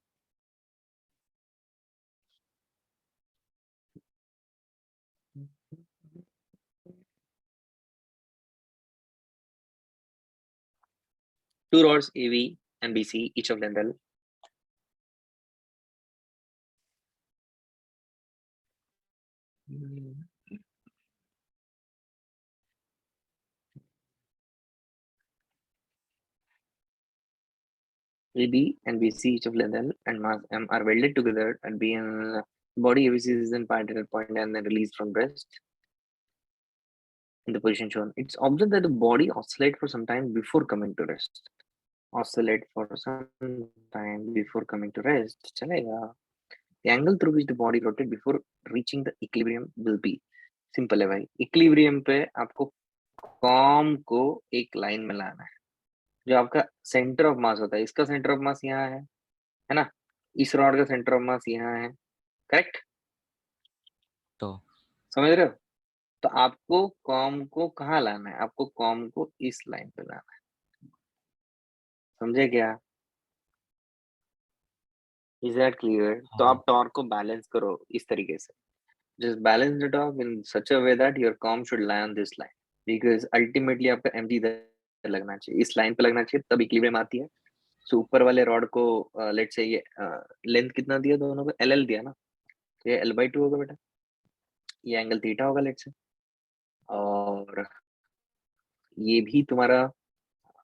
two rods AV and BC, each of them well. AB and BC, each of length L and mass M are welded together and be in body ABC is then parted at point and then released from rest in the position shown. It's observed that the body oscillate for some time before coming to rest. Oscillate for some time before coming to rest. चलेगा. The angle through which the body rotate before reaching the equilibrium will be. Simple है भाई, इक्विलिब्रियम पे आपको कॉम को एक लाइन में लाना है, जो आपका सेंटर ऑफ मास होता है, इसका सेंटर ऑफ मास यहाँ है ना, इस रॉड का सेंटर ऑफ मास यहाँ है, करेक्ट, तो समझ रहे हो? तो आपको कॉम को कहाँ लाना है, आपको कॉम को इस लाइन पे लाना है, समझे क्या? Is that clear? तो हाँ आप टॉर्क को बैलेंस करो इस तरीके से, just balance the torque in such a way that your com should lie on this line, because ultimately आपका mg इधर लगना चाहिए, इस लाइन पे लगना चाहिए, तब इक्विलिब्रियम आती है। सो ऊपर वाले रॉड को लेट से ये लेंथ कितना दिया दोनों को, एल दिया ना, तो ये L/2 होगा बेटा, ये एंगल थीटा होगा लेट से, और ये भी तुम्हारा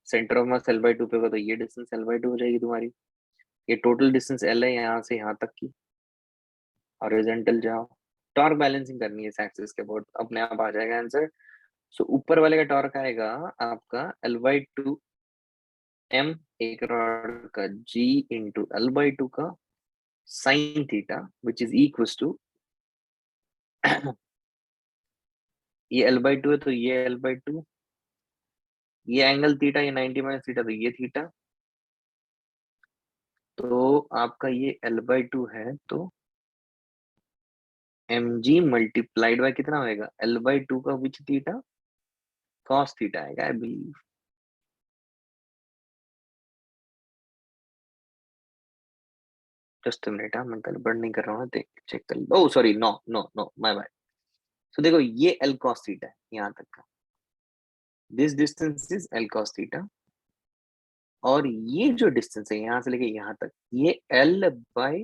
सेंटर ऑफ मास L/2 पे होगा, तो ये डिस्टेंस L/2 हो जाएगी तुम्हारी, ये टोटल डिस्टेंस L है यहाँ से यहाँ तक की, हॉरिजॉन्टल जाओ, टॉर्क बैलेंसिंग करनी है इस एक्सिस के अबाउट, अपने आप आ जाएगा आंसर। सो ऊपर वाले का टॉर्क आएगा आपका L/2 m एक रॉड का G इंटू L/2 का sine theta which is equal to ये L/2 है तो ये L/2, ये एंगल थीटा, ये 90 माइनस थीटा तो ये थीटा, तो आपका ये L/2 है तो mg मल्टीप्लाइड बाय कितना होएगा L/2 का विच थीटा, cos थीटा आएगा आई बिलीव। जस्ट मिनट, मैं गड़बड़ नहीं कर रहा हूँ, देख चेक कर लो। Oh sorry, no no no my bad. So देखो ये L cos थीटा है यहाँ तक का, this distance is L cos theta, और ये जो डिस्टेंस है यहाँ से लेके यहाँ तक ये L बाय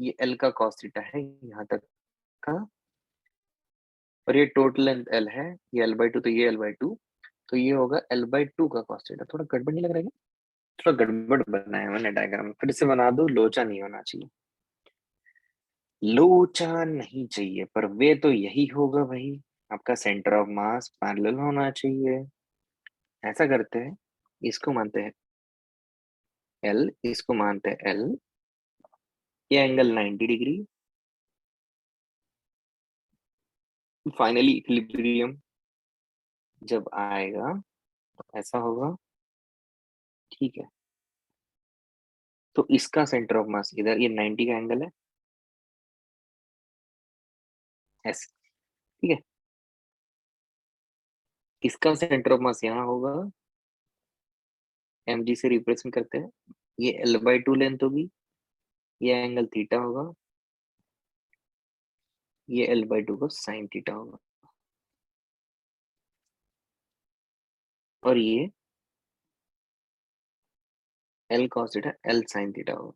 ये L का cos थीटा है यहाँ तक का, और ये टोटल लेंथ L है, ये L/2 तो ये L/2, तो ये होगा L/2 का cos थीटा। थोड़ा गड़बड़ नहीं लग रहा है क्या? थोड़ा गड़बड़ बनाया मैंने डायग्राम, फिर से बना दो, लोचा नहीं होना चाहिए, लोचा नहीं चाहिए, पर वे तो यही होगा भाई, आपका सेंटर ऑफ मास पैरेलल होना चाहिए। ऐसा करते हैं, इसको मानते हैं L, इसको मानते हैं L, ये एंगल 90 डिग्री, फाइनली इक्विलिब्रियम जब आएगा तो ऐसा होगा, ठीक है। तो इसका सेंटर ऑफ मास इधर, ये 90 का एंगल है ऐसे, ठीक है। इसका सेंटर ऑफ मास यहाँ होगा, mg से रिप्रेजेंट करते हैं, ये L/2 लेंथ होगी, ये एंगल थीटा होगा, ये L/2 का साइन थीटा होगा, और ये L cos theta L sin theta होगा,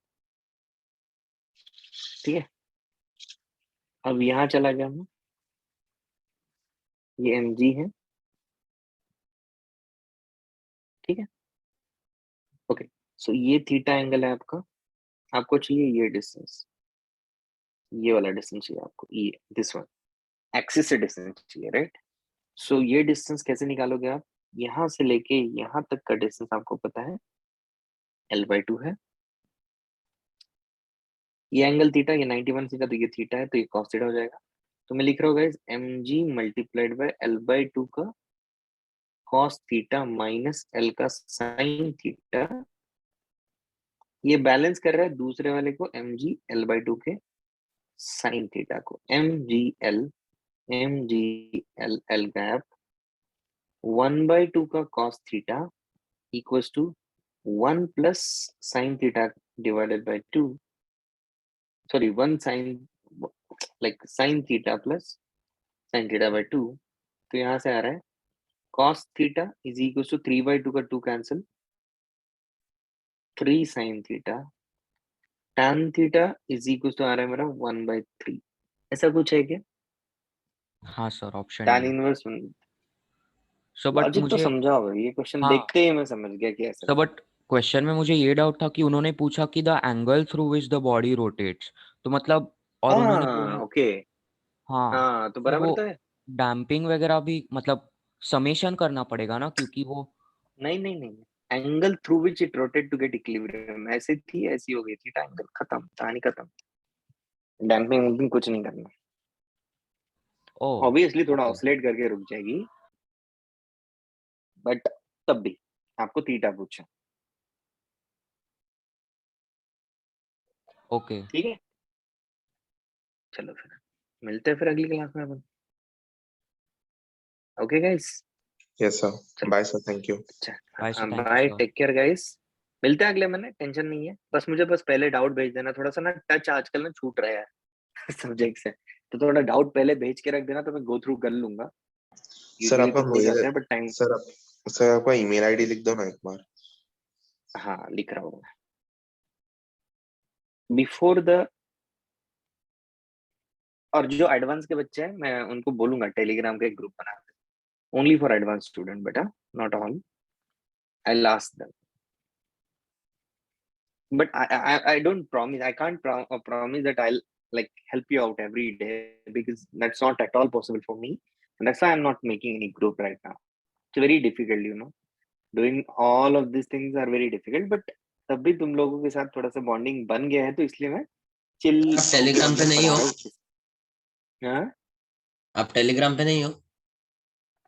ठीक है। अब यहाँ चला गया मैं, ये mg है, ठीक है, ओके। सो ये थीटा एंगल है आपका, आपको चाहिए ये डिस्टेंस, ये वाला डिस्टेंस चाहिए आपको, ये दिस वन, एक्सिस से डिस्टेंस चाहिए, राइट। सो ये डिस्टेंस कैसे निकालोगे आप, यहाँ से लेके यहाँ तक का डिस्टेंस आपको पता है L/2 है, ये एंगल थीटा, ये 91 थीटा, तो ये थीटा है तो ये cos थीटा हो जाएगा। तो मैं लिख रहा हूँ guys mg multiplied by L/2 का cos थीटा माइनस L का sin थीटा, ये बैलेंस कर रहा है दूसरे वाले को mg L/2 के sin थीटा को, mg L L गैप 1/2 का cos theta equals to 1 plus sin theta divided by 2, sorry 1 sin, like sin theta plus sin theta by 2, तो यहाँ से आ रहा है cos theta is equals to 3/2 का 2 cancel, 3 sin theta, tan theta is equals to आ रहा है मेरा 1/3, ऐसा कुछ है क्या? हाँ सर, option tan D. Inverse, so but logic तो मुझे, समझा होगा, ये क्वेश्चन हाँ देखते ही मैं समझ गया कि ऐसा सर, बट क्वेश्चन में मुझे ये डाउट था कि उन्होंने पूछा कि the angle through which the body rotates, तो मतलब, और उन्होंने हाँ बोला, ओके, हाँ, हाँ तो तो बराबर वो तो है। डैम्पिंग वगैरह भी मतलब समेशन करना पड़ेगा ना, क्योंकि वो, नहीं नहीं नहीं, angle through which it rotate to get equilibrium, ऐसे थी ऐसी हो गई थी, एंगल खत्म, कहानी खत्म, डैम्पिंग वैम्पिंग कुछ नहीं करना, ओ, ऑब्वियसली थोड़ा ओके ऑसिलेट करके रुक जाएगी, बट तब भी आपको थीटा पूछा, ओके। ठीक है। चलो फिर मिलते हैं फिर अगली क्लास में अपन, ओके गाइस, यस सर, चलो बाय सर, थैंक यू। अच्छा, बाय सर, हाँ thank you bye, sir. Take care guys, मिलते हैं अगले महीने, टेंशन नहीं है, बस मुझे बस पहले डाउट भेज देना, थोड़ा सा ना टच आजकल ना छूट रहा है सब्जेक्ट से, तो थोड़ा डाउट पहले भेज के रख देना तो मैं गो थ्रू कर लूंगा, सर यूजुअली आपका तो हो मेल, जाते हैं बट टाइम, सर आपका ईमेल आईडी लिख दो ना एक बार। हाँ लिख रहा हूँ बिफोर द, और जो एडवांस के बच्चे हैं मैं उनको बोलूंगा टेलीग्राम का एक ग्रुप बना दे, ओनली फॉर एडवांस स्टूडेंट बेटा, not all, I last them, but I don't promise. I can't promise that I'll like help you out every day, because that's not at all possible for me, and that's why I'm not making any group right now. It's very difficult, you know. Doing all of these things are very difficult, but तब भी तुम लोगों के साथ थोड़ा सा बॉन्डिंग बन गया है, तो इसलिए मैं चिल आप टेलीग्राम पे नहीं पढ़ा हो? रहा हूँ. हाँ, आप टेलीग्राम पे नहीं हो?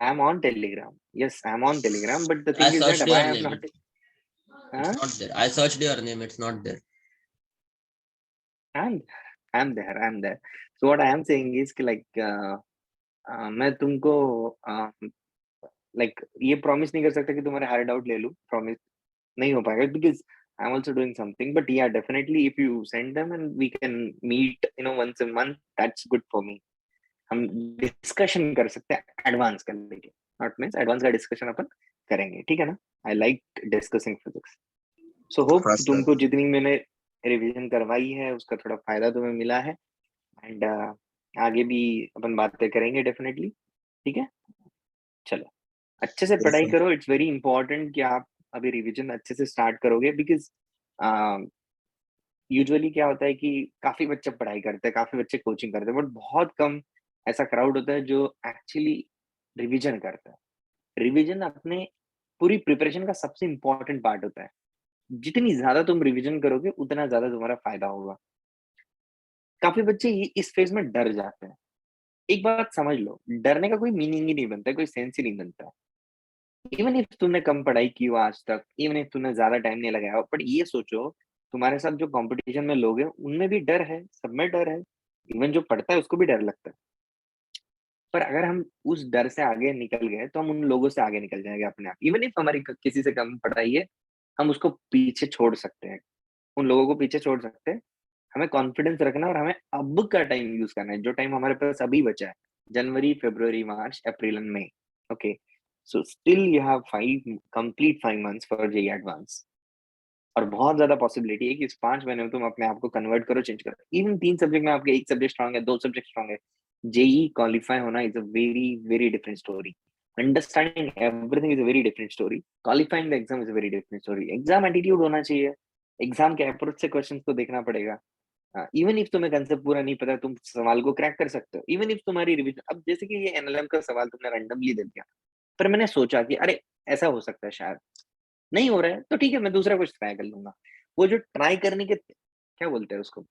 I'm on Telegram. Yes, I'm on Telegram, but the I thing is that searched why your I'm name. not. It's Huh? not there. I searched your name. It's not there. I'm I'm there. I'm there. So what I am saying is कि like मैं तुमको like ये promise नहीं कर सकता कि तुम्हारे hard out ले लूँ. Promise नहीं हो पाएगा, because I'm also doing something. But yeah, definitely if you send them and we can meet, you know, once a month, that's good for me. हम डिस्कशन कर सकते हैं एडवांस कर लेके, नॉट मीन्स एडवांस का डिस्कशन अपन करेंगे, ठीक है ना. I like discussing physics. So hope हाँ सर. तुमको जितनी मैंने रिवीजन करवाई है उसका थोड़ा फायदा तुम्हें मिला है, एंड आगे भी अपन बातें करेंगे डेफिनेटली, ठीक है. चलो, अच्छे से Yes, पढ़ाई sir. करो. इट्स वेरी इंपॉर्टेंट कि आप अभी रिवीजन अच्छे से स्टार्ट करोगे, बिकॉज यूजुअली क्या होता है कि काफी बच्चे पढ़ाई करते हैं, काफी बच्चे कोचिंग करते हैं, बट बहुत कम ऐसा क्राउड होता है जो एक्चुअली रिवीजन करता है. रिवीजन अपने पूरी प्रिपरेशन का सबसे इंपॉर्टेंट पार्ट होता है. जितनी ज्यादा तुम रिवीजन करोगे उतना ज्यादा तुम्हारा फायदा होगा. काफी बच्चे इस फेज में डर जाते हैं. एक बात समझ लो, डरने का कोई मीनिंग ही नहीं बनता है, कोई सेंस ही नहीं बनता है. इवन इफ तुमने कम पढ़ाई की हो आज तक, इवन इफ तुमने ज्यादा टाइम नहीं लगाया हो, बट ये सोचो तुम्हारे साथ जो कंपटीशन में लोग हैं उनमें भी डर है, सब में डर है. इवन जो पढ़ता है उसको भी डर लगता है. पर अगर हम उस डर से आगे निकल गए तो हम उन लोगों से आगे निकल जाएंगे अपने आप. इवन इफ हमारी किसी से कम पढ़ाई है, हम उसको पीछे छोड़ सकते हैं, उन लोगों को पीछे छोड़ सकते हैं. हमें कॉन्फिडेंस रखना और हमें अब का टाइम यूज करना है, जो टाइम हमारे पास अभी बचा है. जनवरी, फरवरी, मार्च, अप्रैल एंड मई. Okay, so still you have 5 months for JEE advance. और बहुत ज्यादा पॉसिबिलिटी है कि इस 5 महीने में तुम अपने आप को कन्वर्ट करो, चेंज करो. इवन 3 सब्जेक्ट में आपके एक सब्जेक्ट स्ट्रॉन्ग है, 2 सब्जेक्ट स्ट्रॉन्ग है, जेई क्वालिफाई होना is a very very different story. Understanding everything is a very different story. Qualifying the exam is a very different story. Exam attitude होना चाहिए. एग्जाम के अप्रोच से क्वेश्चन को देखना पड़ेगा. इवन इफ तुम्हें कंसेप्ट पूरा नहीं पता, तुम सवाल को क्रैक कर सकते हो. इवन इफ तुम्हारी रिवीजन, अब जैसे कि ये एनएलएम का सवाल तुमने रैंडमली दे दिया, पर मैंने सोचा कि अरे ऐसा हो सकता है, शायद नहीं हो रहा है तो ठीक है, मैं दूसरा कुछ ट्राई कर लूंगा. वो जो ट्राई करने के क्या बोलते हैं उसको,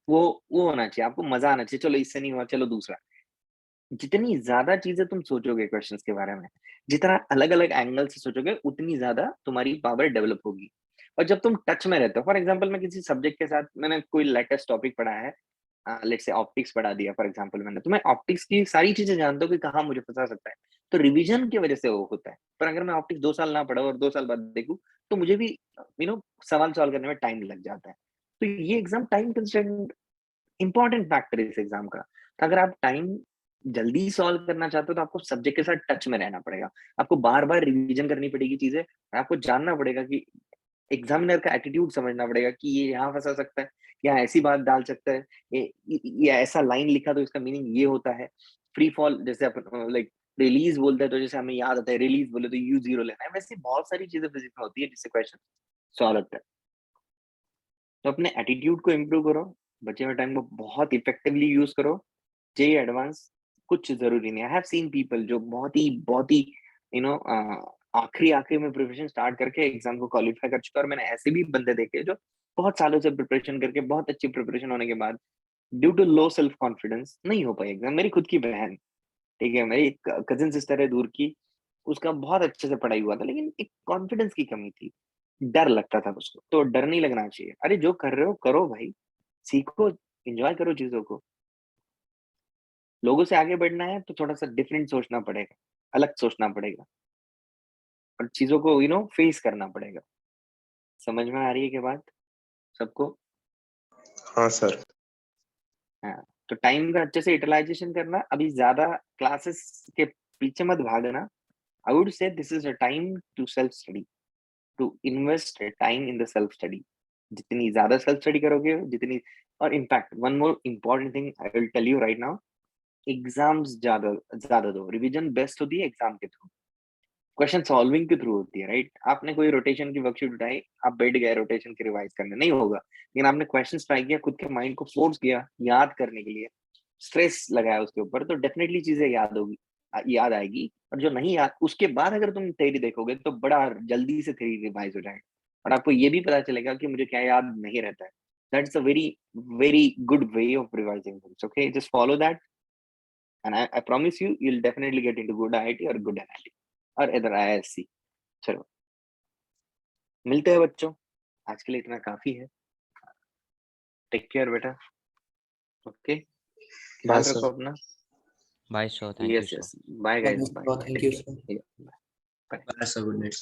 वो होना चाहिए. आपको मजा आना चाहिए. चलो इससे नहीं हुआ, चलो दूसरा. जितनी ज्यादा चीजें तुम सोचोगे क्वेश्चंस के बारे में, जितना अलग अलग एंगल से सोचोगे, उतनी ज्यादा तुम्हारी पावर डेवलप होगी. और जब तुम टच में रहते हो, फॉर एग्जाम्पल मैं किसी सब्जेक्ट के साथ, मैंने कोई लेटेस्ट टॉपिक पढ़ा है, लेट्स से ऑप्टिक्स पढ़ा दिया फॉर एग्जांपल मैंने, तो मैं ऑप्टिक्स की सारी चीजें जानता हूँ कि कहाँ मुझे फंसा सकता है. तो रिवीजन की वजह से वो होता है. पर अगर मैं ऑप्टिक्स 2 साल ना पढ़ा और 2 साल बाद देखूं, तो मुझे भी सवाल सॉल्व करने में टाइम लग जाता है. तो ये exam time constraint important factor है इस एग्जाम का. तो अगर आप टाइम जल्दी सॉल्व करना चाहते हो तो आपको सब्जेक्ट के साथ टच में रहना पड़ेगा. आपको बार बार रिवीजन करनी पड़ेगी चीजें. आपको जानना पड़ेगा कि एग्जामिनर का एटीट्यूड समझना पड़ेगा कि ये यहाँ फंसा सकता है, या ऐसी बात डाल सकता है, ये ऐसा लाइन लिखा तो इसका मीनिंग ये होता है. फ्री फॉल जैसे अपन लाइक रिलीज बोलते हैं, तो जैसे हमें याद आता है रिलीज बोले तो U0 लेना है. वैसे बहुत सारी चीजें फिजिक्स में होती है जिससे क्वेश्चन सॉल्व होता है. तो अपने एटीट्यूड को इम्प्रूव करो, बचे हुए टाइम को बहुत इफेक्टिवली यूज करो. जेई एडवांस कुछ जरूरी नहीं. आई हैव सीन पीपल जो बहुत ही यू नो आखिरी में प्रिपरेशन स्टार्ट करके एग्जाम को क्वालिफाई कर चुका. और मैंने ऐसे भी बंदे देखे जो बहुत सालों से प्रिपरेशन करके, बहुत अच्छी प्रिपरेशन होने के बाद, due to low self confidence नहीं हो पाई एग्जाम. मेरी खुद की बहन, ठीक है, मेरी कजिन सिस्टर है दूर की, उसका बहुत अच्छे से पढ़ाई हुआ था, लेकिन एक कॉन्फिडेंस की कमी थी. डर लगता था उसको. तो डर नहीं लगना चाहिए. अरे जो कर रहे हो करो भाई, सीखो, एंजॉय करो चीजों को. लोगों से आगे बढ़ना है तो थोड़ा सा डिफरेंट सोचना पड़ेगा, अलग सोचना पड़ेगा, और चीजों को फेस करना पड़ेगा. समझ में आ रही है क्या बात सबको? हाँ सर. हाँ, तो टाइम का अच्छे से यूटिलाइजेशन करना. अभी ज्यादा क्लासेस के पीछे मत भागना. I would say this is a time to self study, to invest time in the self study. जितनी ज्यादा सेल्फ स्टडी करोगे, जितनी. और in fact one more important thing I will tell you right now, exams ज्यादा ज्यादा दो. रिवीजन बेस्ट होती है एग्जाम के थ्रू. क्वेश्चन सॉल्विंग के थ्रू होती है, राइट? आपने कोई रोटेशन की वर्कशीट उठाई, आप बैठ गए रोटेशन की रिवाइज करने, नहीं होगा। लेकिन आपने क्वेश्चन ट्राई किया, खुद के माइंड को फोर्स किया याद करने के लिए, स्ट्रेस लगाया उसके ऊपर, तो डेफिनेटली चीजें याद होगी, याद आएगी। और जो नहीं याद, उसके बाद अगर तुम थ्योरी देखोगे तो बड़ा जल्दी से थ्योरी रिवाइज हो जाएगा, और आपको ये भी पता चलेगा कि मुझे क्या याद नहीं रहता है। That's a very very good way of revising things. Okay, just follow that and I promise you you'll definitely get into good IIT or good NIT or either IISc। चलो मिलते हैं बच्चों, आज के लिए इतना काफी है। टेक केयर बेटा। ओके, ख्याल Bye, sir. रखो अपना। Bye, sir. Thank you, yes sir. Yes, bye guys, bye, Thank you, take sir. Care. Bye, sir. Good night, sir.